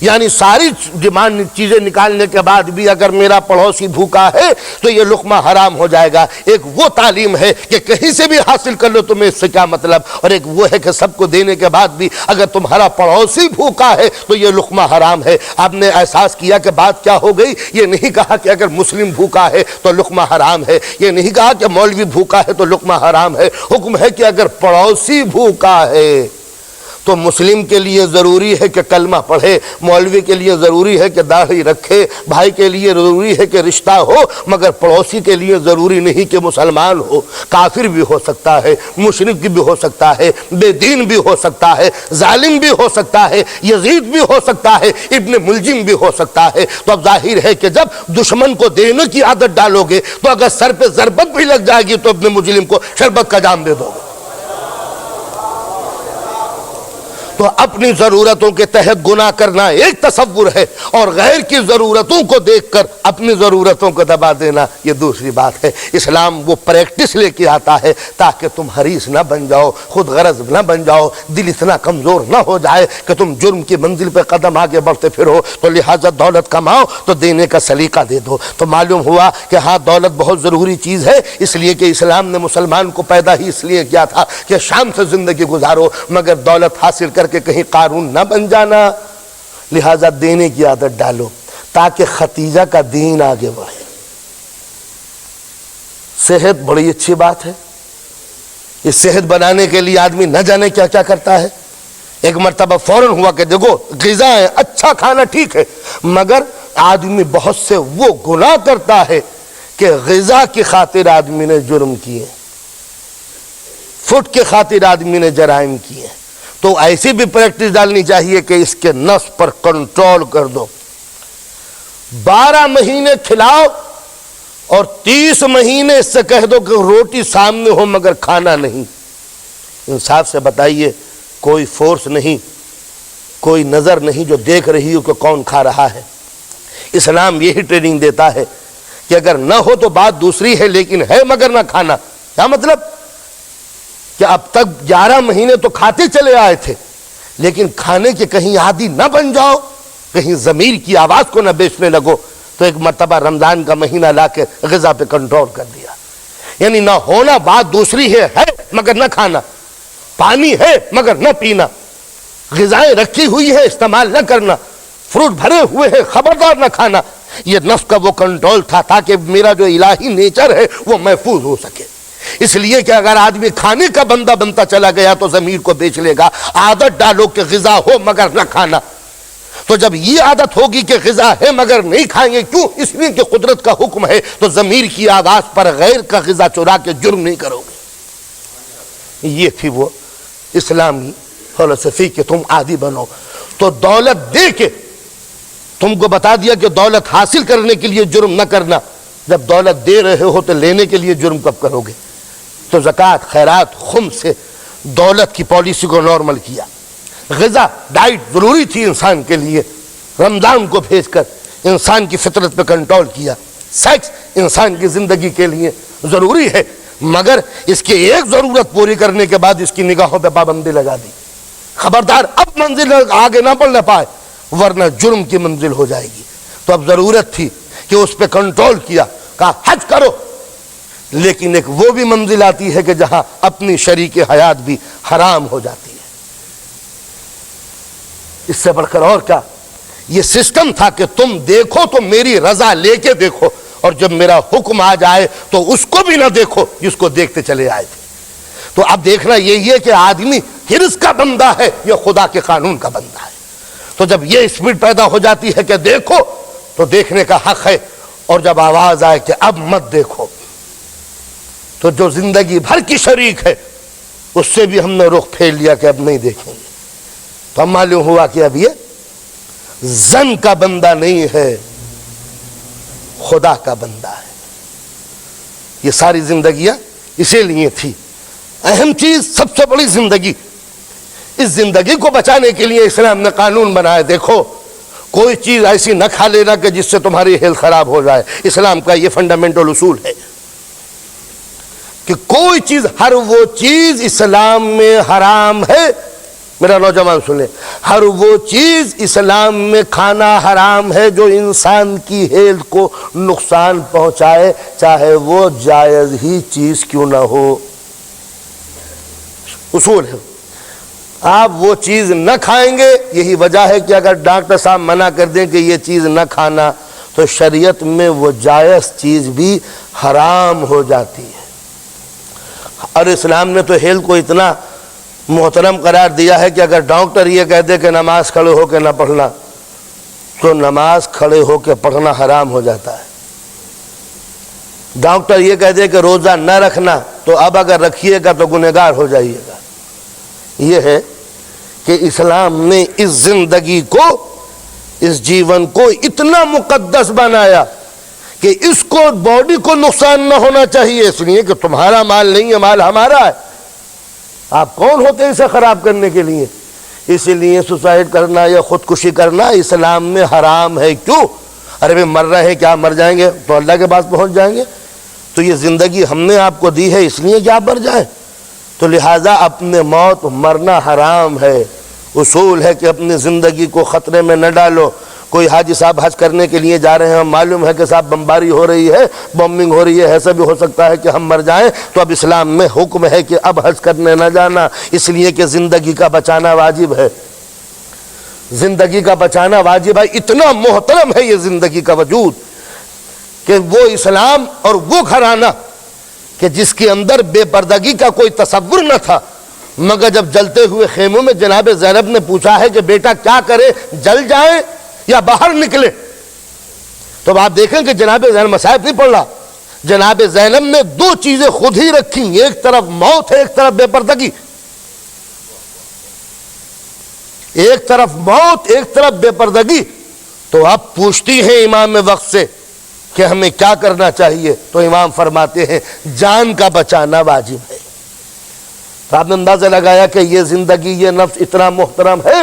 S1: یعنی ساری ڈیمانڈ چیزیں نکالنے کے بعد بھی اگر میرا پڑوسی بھوکا ہے تو یہ لقمہ حرام ہو جائے گا۔ ایک وہ تعلیم ہے کہ کہیں سے بھی حاصل کر لو تمہیں اس سے کیا مطلب، اور ایک وہ ہے کہ سب کو دینے کے بعد بھی اگر تمہارا پڑوسی بھوکا ہے تو یہ لقمہ حرام ہے۔ آپ نے احساس کیا کہ بات کیا ہو گئی؟ یہ نہیں کہا کہ اگر مسلم بھوکا ہے تو لقمہ حرام ہے، یہ نہیں کہا کہ مولوی بھوکا ہے تو لقمہ حرام ہے۔ حکم ہے کہ اگر پڑوسی بھوکا ہے تو مسلم کے لیے ضروری ہے کہ کلمہ پڑھے، مولوی کے لیے ضروری ہے کہ داڑھی رکھے، بھائی کے لیے ضروری ہے کہ رشتہ ہو، مگر پڑوسی کے لیے ضروری نہیں کہ مسلمان ہو۔ کافر بھی ہو سکتا ہے، مشرک بھی ہو سکتا ہے، بے دین بھی ہو سکتا ہے، ظالم بھی ہو سکتا ہے، یزید بھی ہو سکتا ہے، ابن ملجم بھی ہو سکتا ہے۔ تو اب ظاہر ہے کہ جب دشمن کو دینے کی عادت ڈالو گے تو اگر سر پہ ضربت بھی لگ جائے گی تو ابن مجرم کو شربت کا جام دے دو گے۔ تو اپنی ضرورتوں کے تحت گناہ کرنا ایک تصور ہے، اور غیر کی ضرورتوں کو دیکھ کر اپنی ضرورتوں کو دبا دینا یہ دوسری بات ہے۔ اسلام وہ پریکٹس لے کے آتا ہے تاکہ تم حریص نہ بن جاؤ، خود غرض نہ بن جاؤ، دل اتنا کمزور نہ ہو جائے کہ تم جرم کی منزل پہ قدم آگے بڑھتے پھرو۔ تو لہٰذا دولت کماؤ تو دینے کا سلیقہ دے دو۔ تو معلوم ہوا کہ ہاں دولت بہت ضروری چیز ہے، اس لیے کہ اسلام نے مسلمان کو پیدا ہی اس لیے کیا تھا کہ شام سے زندگی گزارو، مگر دولت حاصل کر کہ کہیں قارون نہ بن جانا۔ لہذا دینے کی عادت ڈالو تاکہ ختیجہ کا دین آگے بڑھے۔ صحت بڑی اچھی بات ہے، اس صحت بنانے کے لیے آدمی نہ جانے کیا کیا کرتا ہے۔ ایک مرتبہ فوراً ہوا کہ دیکھو غذا ہے، اچھا کھانا ٹھیک ہے، مگر آدمی بہت سے وہ گناہ کرتا ہے کہ غذا کی خاطر آدمی نے جرم کیے، فٹ کی خاطر آدمی نے جرائم کیے۔ تو ایسی بھی پریکٹس ڈالنی چاہیے کہ اس کے نفس پر کنٹرول کر دو۔ 12 مہینے کھلاؤ اور 30 مہینے اس سے کہہ دو کہ روٹی سامنے ہو مگر کھانا نہیں۔ انصاف سے بتائیے، کوئی فورس نہیں، کوئی نظر نہیں جو دیکھ رہی ہو کہ کون کھا رہا ہے۔ اسلام یہی ٹریننگ دیتا ہے کہ اگر نہ ہو تو بات دوسری ہے، لیکن ہے مگر نہ کھانا۔ کیا مطلب؟ کہ اب تک 11 مہینے تو کھاتے چلے آئے تھے، لیکن کھانے کے کہیں عادی نہ بن جاؤ، کہیں ضمیر کی آواز کو نہ بیچنے لگو۔ تو ایک مرتبہ رمضان کا مہینہ لا کے غذا پہ کنٹرول کر دیا، یعنی نہ ہونا بات دوسری ہے مگر نہ کھانا، پانی ہے مگر نہ پینا، غذائیں رکھی ہوئی ہے استعمال نہ کرنا، فروٹ بھرے ہوئے ہیں خبردار نہ کھانا۔ یہ نفس کا وہ کنٹرول تھا تاکہ میرا جو الہی نیچر ہے وہ محفوظ ہو سکے۔ اس لیے کہ اگر آدمی کھانے کا بندہ بنتا چلا گیا تو ضمیر کو بیچ لے گا۔ عادت ڈالو کہ غذا ہو مگر نہ کھانا، تو جب یہ عادت ہوگی کہ غذا ہے مگر نہیں کھائیں گے، کیوں؟ اس لیے کہ قدرت کا حکم ہے، تو ضمیر کی آواز پر غیر کا غذا چرا کے جرم نہیں کرو گے۔ یہ تھی وہ اسلامی فلسفی کہ تم عادی بنو۔ تو دولت دے کے تم کو بتا دیا کہ دولت حاصل کرنے کے لیے جرم نہ کرنا، جب دولت دے رہے ہو تو لینے کے لیے جرم کب کرو گے؟ تو زکوٰۃ، خیرات، خمس سے دولت کی پالیسی کو نارمل کیا۔ غذا، ڈائٹ ضروری تھی انسان کے لیے، رمضان کو بھیج کر انسان کی فطرت پہ کنٹرول کیا۔ سیکس انسان کی زندگی کے لیے ضروری ہے، مگر اس کی ایک ضرورت پوری کرنے کے بعد اس کی نگاہوں پہ پابندی لگا دی۔ خبردار اب منزل آگے نہ بڑھ پائے ورنہ جرم کی منزل ہو جائے گی۔ تو اب ضرورت تھی کہ اس پہ کنٹرول کیا، کہا حج کرو، لیکن ایک وہ بھی منزل آتی ہے کہ جہاں اپنی شریک حیات بھی حرام ہو جاتی ہے۔ اس سے بڑھ کر اور کیا؟ یہ سسٹم تھا کہ تم دیکھو تو میری رضا لے کے دیکھو، اور جب میرا حکم آ جائے تو اس کو بھی نہ دیکھو جس کو دیکھتے چلے آئے تھے۔ تو اب دیکھنا یہی ہے کہ آدمی حرص کا بندہ ہے یا خدا کے قانون کا بندہ ہے۔ تو جب یہ اسپیڈ پیدا ہو جاتی ہے کہ دیکھو تو دیکھنے کا حق ہے، اور جب آواز آئے کہ اب مت دیکھو تو جو زندگی بھر کی شریک ہے اس سے بھی ہم نے رخ پھیر لیا کہ اب نہیں دیکھیں گے۔ تو اب معلوم ہوا کہ اب یہ زن کا بندہ نہیں ہے، خدا کا بندہ ہے۔ یہ ساری زندگیاں اسی لیے تھی۔ اہم چیز، سب سے بڑی زندگی، اس زندگی کو بچانے کے لیے اسلام نے قانون بنایا۔ دیکھو کوئی چیز ایسی نہ کھا لینا کہ جس سے تمہاری ہیلتھ خراب ہو جائے۔ اسلام کا یہ فنڈامنٹل اصول ہے کہ کوئی چیز، ہر وہ چیز اسلام میں حرام ہے، میرا نوجوان سنیں، ہر وہ چیز اسلام میں کھانا حرام ہے جو انسان کی ہیلتھ کو نقصان پہنچائے، چاہے وہ جائز ہی چیز کیوں نہ ہو۔ اصول ہے، آپ وہ چیز نہ کھائیں گے۔ یہی وجہ ہے کہ اگر ڈاکٹر صاحب منع کر دیں کہ یہ چیز نہ کھانا تو شریعت میں وہ جائز چیز بھی حرام ہو جاتی ہے۔ اور اسلام نے تو ہیلتھ کو اتنا محترم قرار دیا ہے کہ اگر ڈاکٹر یہ کہہ دے کہ نماز کھڑے ہو کے نہ پڑھنا تو نماز کھڑے ہو کے پڑھنا حرام ہو جاتا ہے۔ ڈاکٹر یہ کہہ دے کہ روزہ نہ رکھنا تو اب اگر رکھیے گا تو گنہگار ہو جائیے گا۔ یہ ہے کہ اسلام نے اس زندگی کو، اس جیون کو اتنا مقدس بنایا کہ اس کو، باڈی کو نقصان نہ ہونا چاہیے، اس لیے کہ تمہارا مال نہیں ہے، مال ہمارا ہے۔ آپ کون ہوتے ہیں اسے خراب کرنے کے لیے؟ اسی لیے سوسائڈ کرنا یا خودکشی کرنا اسلام میں حرام ہے۔ کیوں؟ ارے بھائی مر رہے ہیں، کیا مر جائیں گے تو اللہ کے پاس پہنچ جائیں گے؟ تو یہ زندگی ہم نے آپ کو دی ہے اس لیے کہ آپ مر جائیں، تو لہٰذا اپنے موت مرنا حرام ہے۔ اصول ہے کہ اپنی زندگی کو خطرے میں نہ ڈالو۔ کوئی حاجی صاحب حج کرنے کے لیے جا رہے ہیں، معلوم ہے کہ صاحب بمباری ہو رہی ہے، بمبنگ ہو رہی ہے، ایسا بھی ہو سکتا ہے کہ ہم مر جائیں، تو اب اسلام میں حکم ہے کہ اب حج کرنے نہ جانا، اس لیے کہ زندگی کا بچانا واجب ہے۔ زندگی کا بچانا واجب ہے۔ اتنا محترم ہے یہ زندگی کا وجود کہ وہ اسلام اور وہ گھرانہ کہ جس کے اندر بے پردگی کا کوئی تصور نہ تھا، مگر جب جلتے ہوئے خیموں میں جناب زینب نے پوچھا ہے کہ بیٹا کیا کرے، جل جائیں یا باہر نکلے، تو آپ دیکھیں کہ جناب زینب مصائب نہیں پڑ رہا۔ جناب زینب نے دو چیزیں خود ہی رکھی، ایک طرف موت ہے، ایک طرف بے پردگی۔ ایک طرف موت، ایک طرف بے پردگی۔ تو اب پوچھتی ہیں امام وقت سے کہ ہمیں کیا کرنا چاہیے، تو امام فرماتے ہیں جان کا بچانا واجب ہے۔ تو آپ نے اندازہ لگایا کہ یہ زندگی، یہ نفس اتنا محترم ہے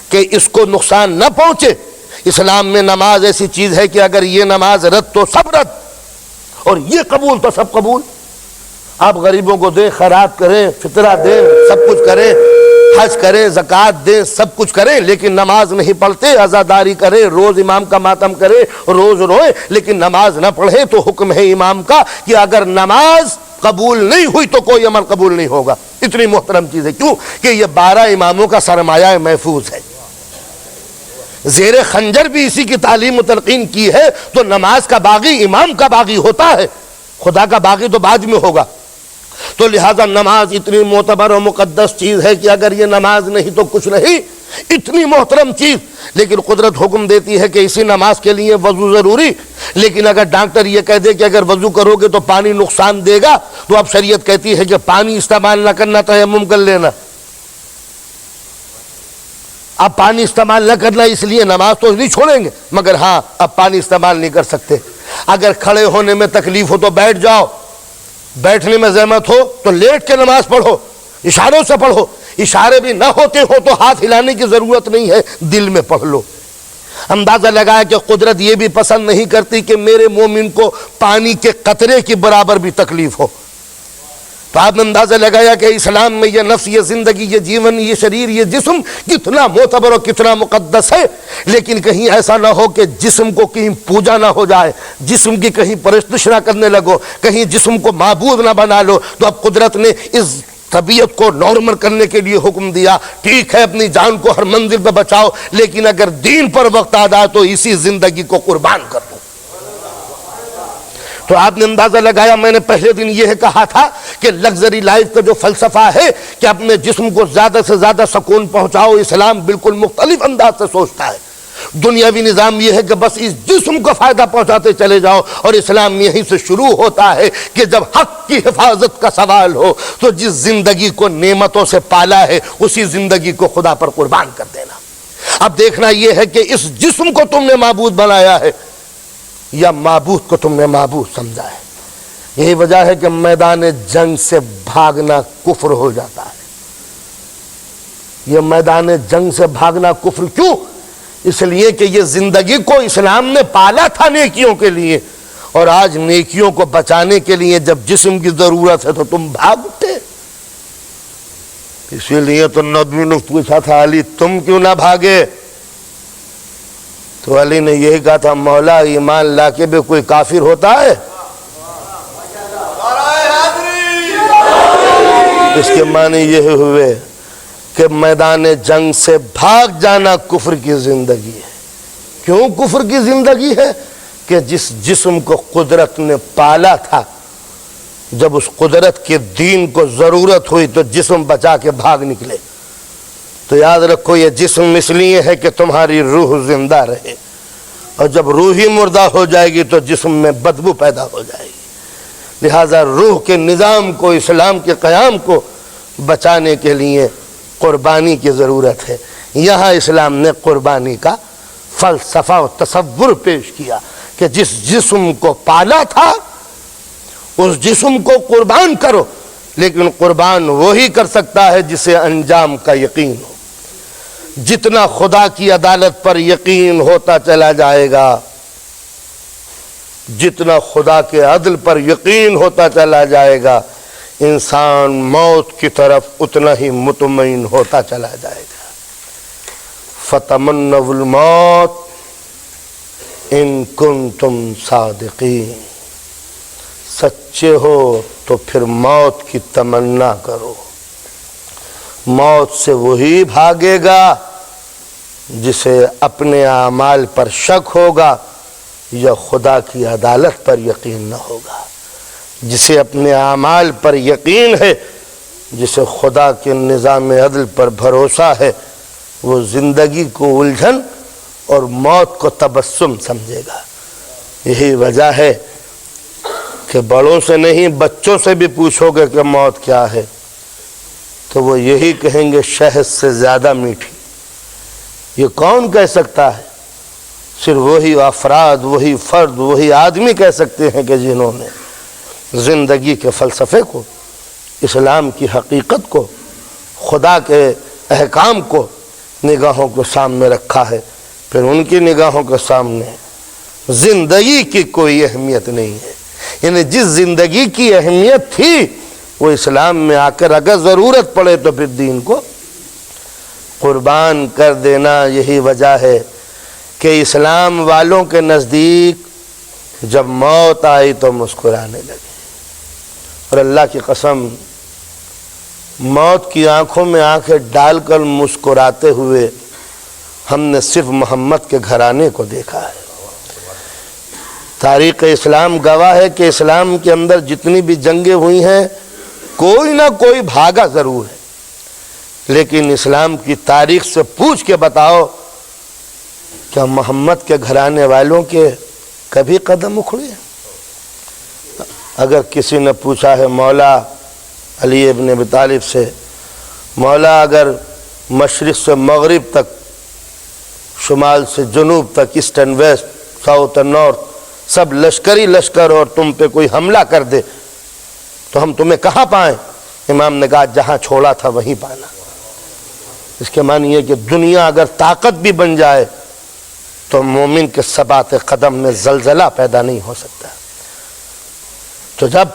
S1: کہ اس کو نقصان نہ پہنچے۔ اسلام میں نماز ایسی چیز ہے کہ اگر یہ نماز رد تو سب رد، اور یہ قبول تو سب قبول۔ آپ غریبوں کو دیں، خیرات کریں، فطرہ دیں، سب کچھ کریں، حج کریں، زکوٰۃ دیں، سب کچھ کریں، لیکن نماز نہیں پڑھتے، عزاداری کریں، روز امام کا ماتم کریں، روز روئیں، لیکن نماز نہ پڑھیں، تو حکم ہے امام کا کہ اگر نماز قبول نہیں ہوئی تو کوئی عمل قبول نہیں ہوگا۔ اتنی محترم چیز ہے، کیوں کہ یہ 12 اماموں کا سرمایہ محفوظ ہے، زیر خنجر بھی اسی کی تعلیم و تلقین کی ہے، تو نماز کا باغی امام کا باغی ہوتا ہے، خدا کا باغی تو بعد میں ہوگا۔ تو لہذا نماز اتنی معتبر و مقدس چیز ہے کہ اگر یہ نماز نہیں تو کچھ نہیں، اتنی محترم چیز، لیکن قدرت حکم دیتی ہے کہ اسی نماز کے لیے وضو ضروری، لیکن اگر ڈاکٹر یہ کہہ دے کہ اگر وضو کرو گے تو پانی نقصان دے گا، تو اب شریعت کہتی ہے کہ پانی استعمال نہ کرنا، تیمم کر لینا۔ اب پانی استعمال نہ کرنا، اس لیے نماز تو نہیں چھوڑیں گے، مگر ہاں اب پانی استعمال نہیں کر سکتے۔ اگر کھڑے ہونے میں تکلیف ہو تو بیٹھ جاؤ، بیٹھنے میں زحمت ہو تو لیٹ کے نماز پڑھو، اشاروں سے پڑھو، اشارے بھی نہ ہوتے ہو تو ہاتھ ہلانے کی ضرورت نہیں ہے، دل میں پڑھ لو۔ اندازہ لگایا کہ قدرت یہ بھی پسند نہیں کرتی کہ میرے مومن کو پانی کے قطرے کی برابر بھی تکلیف ہو، تو آپ نے اندازہ لگایا کہ اسلام میں یہ نفس، یہ زندگی، یہ جیون، یہ شریر، یہ جسم کتنا معتبر اور کتنا مقدس ہے، لیکن کہیں ایسا نہ ہو کہ جسم کو کہیں پوجا نہ ہو جائے، جسم کی کہیں پرستش نہ کرنے لگو، کہیں جسم کو معبود نہ بنا لو۔ تو اب قدرت نے اس طبیعت کو نارمل کرنے کے لیے حکم دیا، ٹھیک ہے اپنی جان کو ہر منزل پہ بچاؤ، لیکن اگر دین پر وقت آ جائے تو اسی زندگی کو قربان کر دو۔ تو آپ نے اندازہ لگایا، میں نے پہلے دن یہ کہا تھا کہ لگژری لائف کا جو فلسفہ ہے کہ اپنے جسم کو زیادہ سے زیادہ سکون پہنچاؤ، اسلام بالکل مختلف انداز سے سوچتا ہے۔ دنیاوی نظام یہ ہے کہ بس اس جسم کو فائدہ پہنچاتے چلے جاؤ، اور اسلام یہیں سے شروع ہوتا ہے کہ جب حق کی حفاظت کا سوال ہو تو جس زندگی کو نعمتوں سے پالا ہے اسی زندگی کو خدا پر قربان کر دینا۔ اب دیکھنا یہ ہے کہ اس جسم کو تم نے معبود بنایا ہے یا معبود کو تم نے معبود سمجھا ہے۔ یہی وجہ ہے کہ میدان جنگ سے بھاگنا کفر ہو جاتا ہے۔ یہ میدان جنگ سے بھاگنا کفر کیوں؟ اس لیے کہ یہ زندگی کو اسلام نے پالا تھا نیکیوں کے لیے، اور آج نیکیوں کو بچانے کے لیے جب جسم کی ضرورت ہے تو تم بھاگ اٹھے۔ اسی لیے تو نبی نے پوچھا تھا علی تم کیوں نہ بھاگے؟ تو علی نے یہی کہا تھا مولا ایمان لا کے بھی کوئی کافر ہوتا ہے؟ اس کے معنی یہ ہوئے کہ میدان جنگ سے بھاگ جانا کفر کی زندگی ہے۔ کیوں کفر کی زندگی ہے؟ کہ جس جسم کو قدرت نے پالا تھا، جب اس قدرت کے دین کو ضرورت ہوئی تو جسم بچا کے بھاگ نکلے۔ تو یاد رکھو یہ جسم اس لیے ہے کہ تمہاری روح زندہ رہے، اور جب روح ہی مردہ ہو جائے گی تو جسم میں بدبو پیدا ہو جائے گی۔ لہذا روح کے نظام کو، اسلام کے قیام کو بچانے کے لیے قربانی کی ضرورت ہے۔ یہاں اسلام نے قربانی کا فلسفہ و تصور پیش کیا کہ جس جسم کو پالا تھا اس جسم کو قربان کرو، لیکن قربان وہی کر سکتا ہے جسے انجام کا یقین ہو۔ جتنا خدا کی عدالت پر یقین ہوتا چلا جائے گا، جتنا خدا کے عدل پر یقین ہوتا چلا جائے گا، انسان موت کی طرف اتنا ہی مطمئن ہوتا چلا جائے گا۔ فَتَمَنَّوُا الْمَوْتَ إِن كُنتُمْ صَادِقِينَ، سچے ہو تو پھر موت کی تمنا کرو۔ موت سے وہی بھاگے گا جسے اپنے اعمال پر شک ہوگا یا خدا کی عدالت پر یقین نہ ہوگا۔ جسے اپنے اعمال پر یقین ہے، جسے خدا کے نظام عدل پر بھروسہ ہے، وہ زندگی کو الجھن اور موت کو تبسم سمجھے گا۔ یہی وجہ ہے کہ بڑوں سے نہیں بچوں سے بھی پوچھو گے کہ موت کیا ہے تو وہ یہی کہیں گے شہد سے زیادہ میٹھی۔ یہ کون کہہ سکتا ہے؟ صرف وہی افراد، وہی فرد، وہی آدمی کہہ سکتے ہیں کہ جنہوں نے زندگی کے فلسفے کو، اسلام کی حقیقت کو، خدا کے احکام کو نگاہوں کو سامنے رکھا ہے۔ پھر ان کی نگاہوں کے سامنے زندگی کی کوئی اہمیت نہیں ہے۔ یعنی جس زندگی کی اہمیت تھی وہ اسلام میں آ کر اگر ضرورت پڑے تو پھر دین کو قربان کر دینا یہی وجہ ہے کہ اسلام والوں کے نزدیک جب موت آئی تو مسکرانے لگے۔ اور اللہ کی قسم، موت کی آنکھوں میں آنکھیں ڈال کر مسکراتے ہوئے ہم نے صرف محمد کے گھرانے کو دیکھا ہے۔ تاریخ اسلام گواہ ہے کہ اسلام کے اندر جتنی بھی جنگیں ہوئی ہیں کوئی نہ کوئی بھاگا ضرور ہے، لیکن اسلام کی تاریخ سے پوچھ کے بتاؤ کیا محمد کے گھرانے والوں کے کبھی قدم اکھڑے ہیں؟ اگر کسی نے پوچھا ہے مولا علی ابن ابی طالب سے، مولا اگر مشرق سے مغرب تک، شمال سے جنوب تک، east and west, south and north, سب لشکری لشکر اور تم پہ کوئی حملہ کر دے تو ہم تمہیں کہاں پائیں؟ امام نے کہا جہاں چھوڑا تھا وہیں پانا۔ اس کے معنی یہ کہ دنیا اگر طاقت بھی بن جائے تو مومن کے ثبات قدم میں زلزلہ پیدا نہیں ہو سکتا۔ تو جب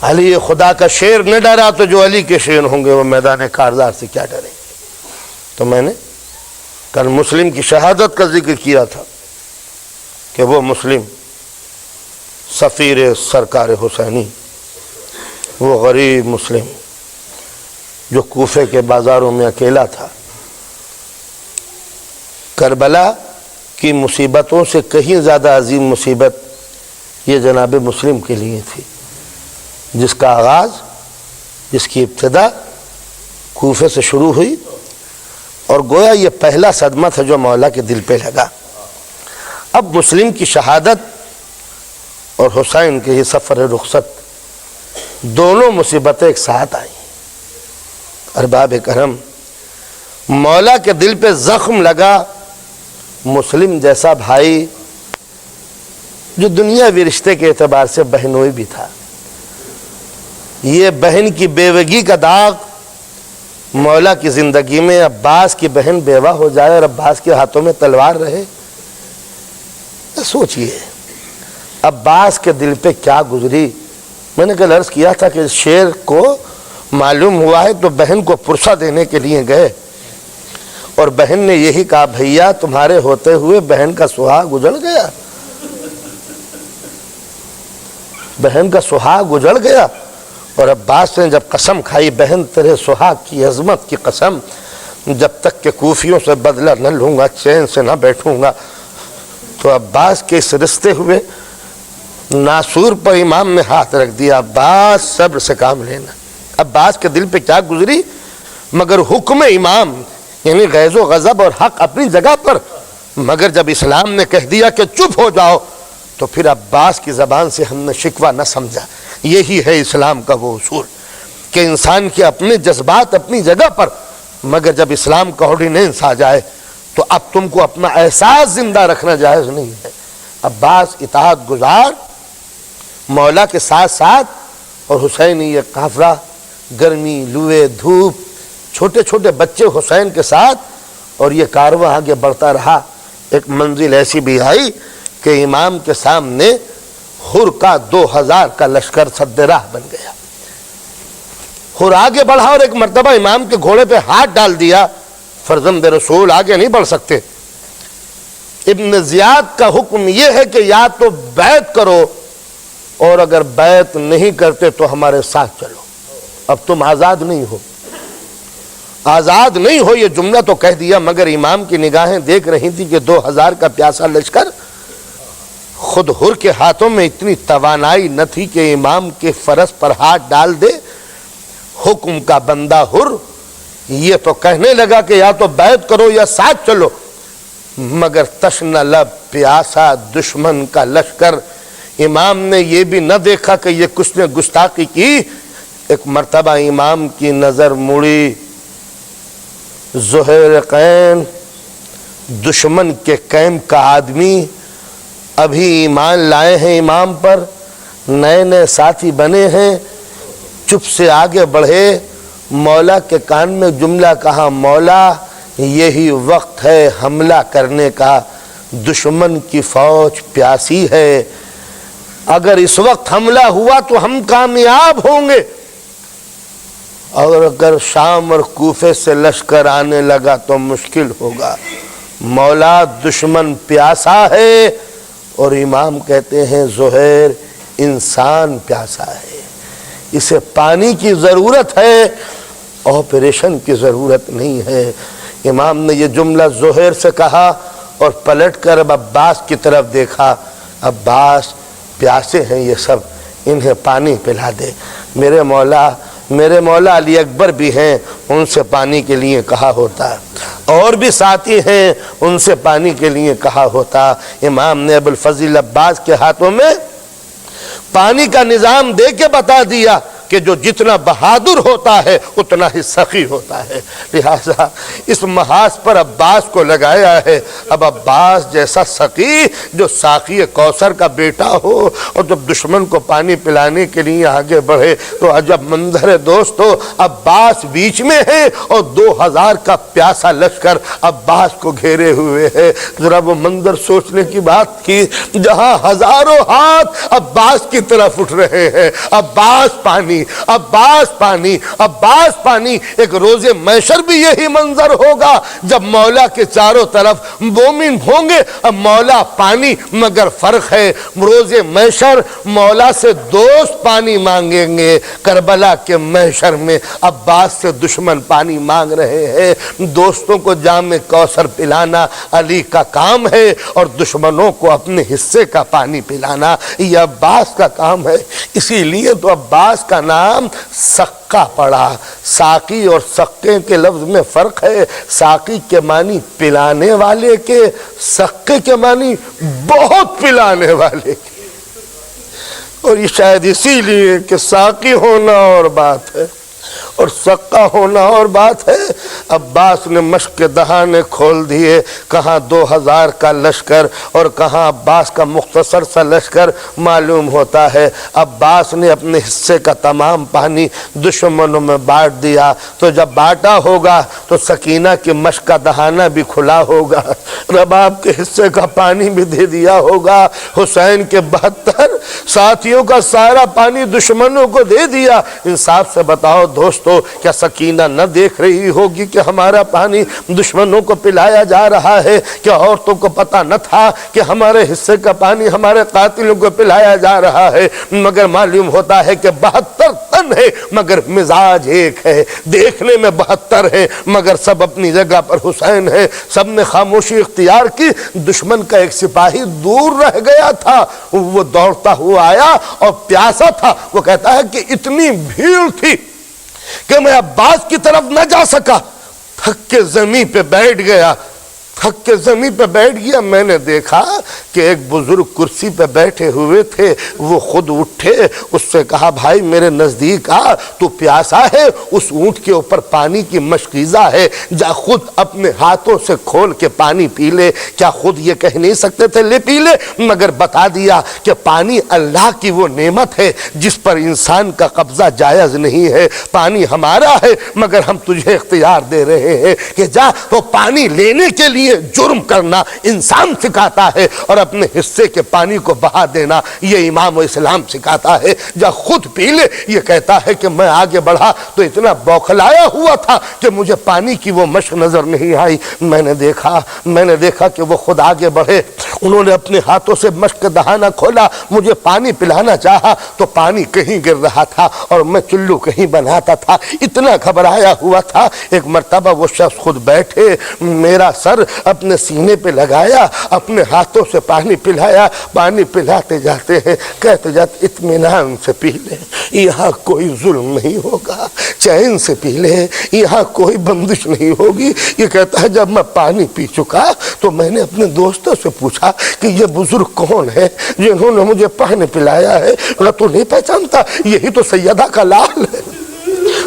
S1: علی خدا کا شیر نہ ڈرا تو جو علی کے شیر ہوں گے وہ میدان کارزار سے کیا ڈریں گے؟ تو میں نے کل مسلم کی شہادت کا ذکر کیا تھا کہ وہ مسلم سفیر سرکار حسینی، وہ غریب مسلم جو کوفے کے بازاروں میں اکیلا تھا، کربلا کی مصیبتوں سے کہیں زیادہ عظیم مصیبت یہ جناب مسلم کے لیے تھی، جس کا آغاز، جس کی ابتدا کوفے سے شروع ہوئی، اور گویا یہ پہلا صدمہ تھا جو مولا کے دل پہ لگا۔ اب مسلم کی شہادت اور حسین کے ہی سفر رخصت، دونوں مصیبتیں ایک ساتھ آئیں۔ ارباب کرم، مولا کے دل پہ زخم لگا، مسلم جیسا بھائی جو دنیاوی رشتے کے اعتبار سے بہنوئی بھی تھا، یہ بہن کی بیوگی کا داغ مولا کی زندگی میں، عباس کی بہن بیوہ ہو جائے اور عباس کے ہاتھوں میں تلوار رہے، سوچئے عباس کے دل پہ کیا گزری۔ میں نے کل عرض کیا تھا کہ شیر کو معلوم ہوا ہے تو بہن کو پرسہ دینے کے لیے گئے، اور بہن نے یہی کہا بھیا تمہارے ہوتے ہوئے بہن کا سہاگ اجڑ گیا، بہن کا سہاگ اجڑ گیا۔ اور عباس نے جب قسم کھائی بہن تیرے سہاگ کی عظمت کی قسم، جب تک کہ کوفیوں سے بدلہ نہ لوں گا چین سے نہ بیٹھوں گا، تو عباس کے اس رستے ہوئے ناسور پر امام نے ہاتھ رکھ دیا، عباس صبر سے کام لینا۔ عباس کے دل پہ کیا گزری، مگر حکم امام یعنی غیظ و غضب اور حق اپنی جگہ پر، مگر جب اسلام نے کہہ دیا کہ چپ ہو جاؤ تو پھر عباس کی زبان سے ہم نے شکوہ نہ سمجھا۔ یہی ہے اسلام کا وہ اصول کہ انسان کے اپنے جذبات اپنی جگہ پر، مگر جب اسلام کا آرڈیننس آ جائے تو اب تم کو اپنا احساس زندہ رکھنا جائز نہیں ہے۔ عباس اطاعت گزار مولا کے ساتھ ساتھ، اور حسینی یہ قافلہ گرمی لوے دھوپ چھوٹے چھوٹے بچے حسین کے ساتھ، اور یہ کارواں آگے بڑھتا رہا۔ ایک منزل ایسی بھی آئی کہ امام کے سامنے حر کا 2000 کا لشکر سد راہ بن گیا۔ حر آگے بڑھا اور ایک مرتبہ امام کے گھوڑے پہ ہاتھ ڈال دیا، فرزند رسول آگے نہیں بڑھ سکتے۔ ابن زیاد کا حکم یہ ہے کہ یا تو بیعت کرو، اور اگر بیعت نہیں کرتے تو ہمارے ساتھ چلو، اب تم آزاد نہیں ہو، آزاد نہیں ہو۔ یہ جملہ تو کہہ دیا، مگر امام کی نگاہیں دیکھ رہی تھی کہ 2000 کا پیاسا لشکر، خود حر کے ہاتھوں میں اتنی توانائی نہ تھی کہ امام کے فرس پر ہاتھ ڈال دے۔ حکم کا بندہ حر یہ تو کہنے لگا کہ یا تو بیعت کرو یا ساتھ چلو، مگر تشنہ لب پیاسا دشمن کا لشکر، امام نے یہ بھی نہ دیکھا کہ یہ کس نے گستاخی کی۔ ایک مرتبہ امام کی نظر مڑی، زہیرقین دشمن کے کیمپ کا آدمی ابھی ایمان لائے ہیں امام پر، نئے نئے ساتھی بنے ہیں، چپ سے آگے بڑھے، مولا کے کان میں جملہ کہا، مولا یہی وقت ہے حملہ کرنے کا، دشمن کی فوج پیاسی ہے، اگر اس وقت حملہ ہوا تو ہم کامیاب ہوں گے۔ اور اگر شام اور کوفے سے لشکر آنے لگا تو مشکل ہوگا۔ مولا دشمن پیاسا ہے اور امام کہتے ہیں زہیر انسان پیاسا ہے، اسے پانی کی ضرورت ہے، آپریشن کی ضرورت نہیں ہے۔ امام نے یہ جملہ زہیر سے کہا اور پلٹ کر اب عباس کی طرف دیکھا، عباس پیاسے ہیں یہ سب، انہیں پانی پلا دے۔ میرے مولا علی اکبر بھی ہیں، ان سے پانی کے لیے کہا ہوتا، اور بھی ساتھی ہیں ان سے پانی کے لیے کہا ہوتا۔ امام نے ابوالفضل عباس کے ہاتھوں میں پانی کا نظام دے کے بتا دیا کہ جو جتنا بہادر ہوتا ہے اتنا ہی سخی ہوتا ہے، لہذا اس محاذ پر عباس کو لگایا ہے۔ اب عباس جیسا سخی جو ساقی کوثر کا بیٹا ہو اور جب دشمن کو پانی پلانے کے لیے آگے بڑھے تو عجب منظر ہے دوستو، عباس بیچ میں ہے اور 2000 کا پیاسا لشکر عباس کو گھیرے ہوئے ہے۔ ذرا وہ منظر سوچنے کی بات کی، جہاں ہزاروں ہاتھ عباس کی طرف اٹھ رہے ہیں، عباس پانی، عباس پانی، عباس پانی۔ ایک روز محشر بھی یہی منظر ہوگا جب مولا کے چاروں طرف مومن ہوں گے، اب مولا پانی، مگر فرق ہے روز محشر مولا سے دوست پانی مانگیں گے، کربلا کے محشر میں عباس سے دشمن پانی مانگ رہے ہیں۔ دوستوں کو جام کوثر پلانا علی کا کام ہے اور دشمنوں کو اپنے حصے کا پانی پلانا یہ عباس کا کام ہے۔ اسی لیے تو عباس کا نام سقا پڑا۔ ساقی اور سقے کے لفظ میں فرق ہے، ساقی کے معنی پلانے والے کے، سقے کے معنی بہت پلانے والے کے، اور یہ شاید اسی لیے کہ ساقی ہونا اور بات ہے اور سقا ہونا اور بات ہے۔ عباس نے مشق کے دہانے کھول دیے، کہاں 2000 کا لشکر اور کہاں عباس کا مختصر سا لشکر معلوم ہوتا ہے۔ عباس نے اپنے حصے کا تمام پانی دشمنوں میں بانٹ دیا، تو جب بانٹا ہوگا تو سکینہ کی مشق کا دہانہ بھی کھلا ہوگا، رباب کے حصے کا پانی بھی دے دیا ہوگا، حسین کے 72 ساتھیوں کا سارا پانی دشمنوں کو دے دیا۔ انصاف سے بتاؤ دوستو، کیا سکینہ نہ دیکھ رہی ہوگی کہ ہمارا پانی دشمنوں کو پلایا جا رہا ہے؟ کیا عورتوں کو پتہ نہ تھا کہ ہمارے حصے کا پانی ہمارے قاتلوں کو پلایا جا رہا ہے؟ مگر معلوم ہوتا ہے کہ 72 تن ہے مگر مزاج ایک ہے، دیکھنے میں 72 ہے مگر سب اپنی جگہ پر حسین ہے۔ سب نے خاموشی اختیار کی، دشمن کا ایک سپاہی دور رہ گیا تھا، وہ دوڑتا ہوا آیا اور پیاسا تھا۔ وہ کہتا ہے کہ اتنی بھیڑ تھی کہ میں عباس کی طرف نہ جا سکا، تھک کے زمین پہ بیٹھ گیا، تھک کے زمین پہ بیٹھ گیا۔ میں نے دیکھا کہ ایک بزرگ کرسی پہ بیٹھے ہوئے تھے، وہ خود اٹھے، اس سے کہا بھائی میرے نزدیک آ، تو پیاسا ہے، اس اونٹ کے اوپر پانی کی مشکیزہ ہے، جا خود اپنے ہاتھوں سے کھول کے پانی پی لے۔ کیا خود یہ کہہ نہیں سکتے تھے لے پی لے؟ مگر بتا دیا کہ پانی اللہ کی وہ نعمت ہے جس پر انسان کا قبضہ جائز نہیں ہے، پانی ہمارا ہے مگر ہم تجھے اختیار دے رہے ہیں کہ جا وہ پانی لینے کے لیے جرم کرنا انسان سکھاتا ہے اور اپنے حصے کے پانی کو بہا دینا یہ امام اسلام سکھاتا ہے، جا خود پی لے۔ یہ کہتا ہے کہ میں آگے بڑھا تو اتنا بوکھلایا ہوا تھا کہ مجھے پانی کی وہ مشق نظر نہیں آئی۔ میں نے دیکھا کہ وہ خود آگے بڑھے، انہوں نے اپنے ہاتھوں سے مشق دہانہ کھولا، مجھے پانی پلانا چاہا تو پانی کہیں گر رہا تھا اور میں چلو کہیں بناتا تھا، اتنا گھبرایا ہوا تھا۔ ایک مرتبہ وہ شخص خود بیٹھے، میرا سر اپنے سینے پہ لگایا، اپنے ہاتھوں سے پانی پلایا، پانی پلاتے جاتے ہیں، کہتے جاتے اطمینان سے پی لے، یہاں کوئی ظلم نہیں ہوگا، چین سے پی لے، یہاں کوئی بندش نہیں ہوگی۔ یہ کہتا ہے جب میں پانی پی چکا تو میں نے اپنے دوستوں سے پوچھا کہ یہ بزرگ کون ہے جنہوں نے مجھے پانی پلایا ہے؟ تو نہیں پہچانتا، یہی تو سیدہ کا لال ہے،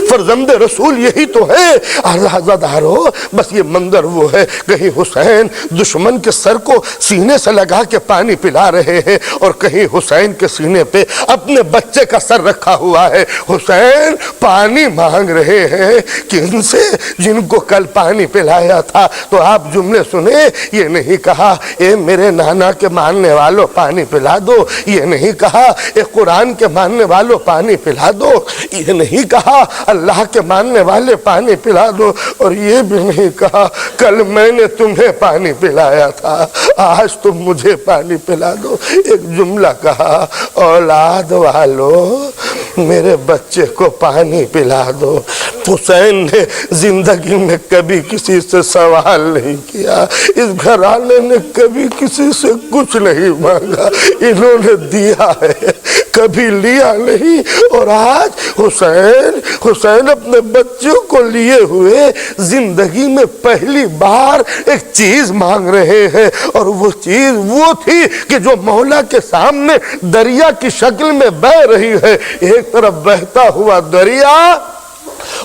S1: فرزند رسول یہی تو ہے۔ لحظہ دارو، بس یہ منظر وہ ہے، کہیں حسین دشمن کے سر کو سینے سے لگا کے پانی پلا رہے ہیں اور کہیں حسین کے سینے پہ اپنے بچے کا سر رکھا ہوا ہے، حسین پانی مانگ رہے ہیں کن سے؟ جن کو کل پانی پلایا تھا۔ تو آپ جملے سنیں، یہ نہیں کہا اے میرے نانا کے ماننے والوں پانی پلا دو، یہ نہیں کہا اے قرآن کے ماننے والوں پانی پلا دو، یہ نہیں کہا اللہ
S3: اللہ کے ماننے والے پانی پلا دو، اور یہ بھی نہیں کہا کل میں نے تمہیں پانی پلایا تھا آج تم مجھے پانی پلا دو۔ ایک جملہ کہا، اولاد والو میرے بچے کو پانی پلا دو۔ حسین نے زندگی میں کبھی کسی سے سوال نہیں کیا، اس گھرانے نے کبھی کسی سے کچھ نہیں مانگا، انہوں نے دیا ہے کبھی لیا نہیں۔ اور آج حسین اپنے بچوں کو لیے ہوئے زندگی میں پہلی بار ایک چیز مانگ رہے ہیں، اور وہ چیز وہ تھی کہ جو مولا کے سامنے دریا کی شکل میں بہہ رہی ہے۔ ایک طرف بہتا ہوا دریا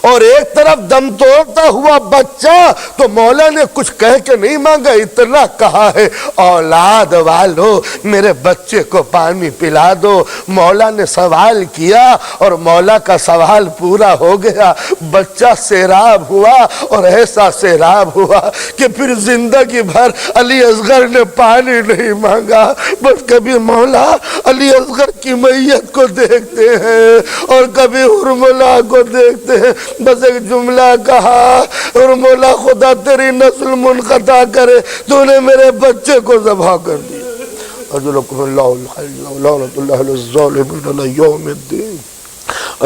S3: اور ایک طرف دم توڑتا ہوا بچہ، تو مولا نے کچھ کہہ کے نہیں مانگا، اتنا کہا ہے اولاد والو میرے بچے کو پانی پلا دو۔ مولا نے سوال کیا اور مولا کا سوال پورا ہو گیا، بچہ سیراب ہوا، اور ایسا سیراب ہوا کہ پھر زندگی بھر علی اصغر نے پانی نہیں مانگا، بس کبھی مولا علی اصغر کی میت کو دیکھتے ہیں اور کبھی حرملہ کو دیکھتے ہیں، بس ایک جملہ کہا، اور مولا خدا تیری نسل منقطع کرے، تو نے میرے بچے کو ذبح کر دیا۔ اجلکم اللہ الخیر لعنت اللہ للظالمین الی یوم الدین۔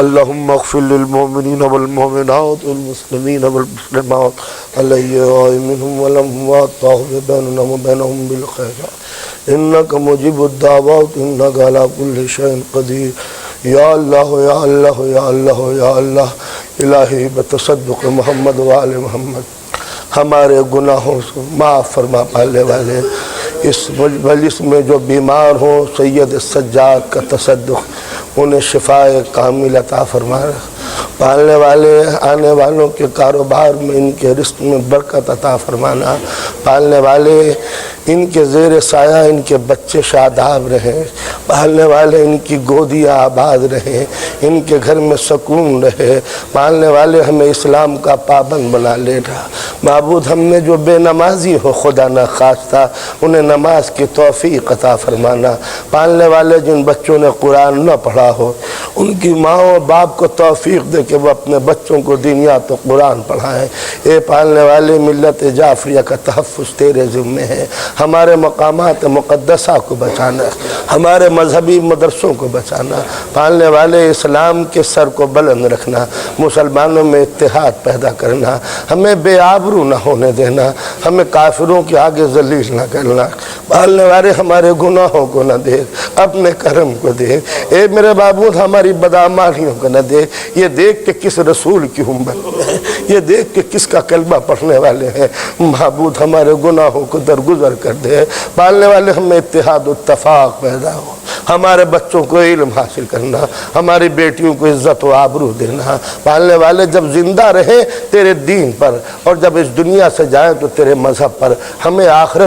S3: اللہم اغفر للمؤمنین والمؤمنات والمسلمین والمسلمات الاحیاء منہم والاموات واحفظ بیننا وبینہم بالخیرات انک مجیب الدعوات انک علی کل شیء قدیر۔ یا اللہ یا اللہ یا اللہ یا اللہ، الہی بتصدق محمد وآل محمد ہمارے گناہوں سے معاف فرما پالنے والے، اس مجلس میں جو بیمار ہوں سید سجاد کا تصدق انہیں شفاء کامل عطا فرما، پالنے والے آنے والوں کے کاروبار میں ان کے رزق میں برکت عطا فرمانا، پالنے والے ان کے زیر سایہ ان کے بچے شاداب رہیں، پالنے والے ان کی گودیاں آباد رہیں، ان کے گھر میں سکون رہے، پالنے والے ہمیں اسلام کا پابند بنا لینا۔ معبود ہم نے جو بے نمازی ہو خدا نہ خواستہ انہیں نماز کی توفیق عطا فرمانا، پالنے والے جن بچوں نے قرآن نہ پڑھا ہو ان کی ماں اور باپ کو توفیق دے کہ وہ اپنے بچوں کو دینیات و قرآن پڑھائیں۔ اے پالنے والے ملت جعفریہ کا تحفظ تیرے ذمہ ہے، ہمارے مقامات مقدسہ کو بچانا، ہمارے مذہبی مدرسوں کو بچانا، پالنے والے اسلام کے سر کو بلند رکھنا، مسلمانوں میں اتحاد پیدا کرنا، ہمیں بے آبرو نہ ہونے دینا، ہمیں کافروں کے آگے ذلیل نہ کرنا، پالنے والے ہمارے گناہوں کو نہ دیکھ، اپنے کرم کو دیکھ، اے میرے معبود ہماری بدعمالیوں کو نہ دیکھ، یہ دیکھ کہ کس رسول کی امت میں ہے، یہ دیکھ کہ کس کا کلمہ پڑھنے والے ہیں، معبود ہمارے گناہوں کو درگزر کر دے، پالنے والے ہمیں اتحاد و اتفاق پیدا ہو، ہمارے بچوں کو علم حاصل کرنا، ہماری بیٹیوں کو عزت و آبرو دینا، پالنے والے جب زندہ رہیں تیرے دین پر اور جب اس دنیا سے جائیں تو تیرے مذہب پر، ہمیں آخرت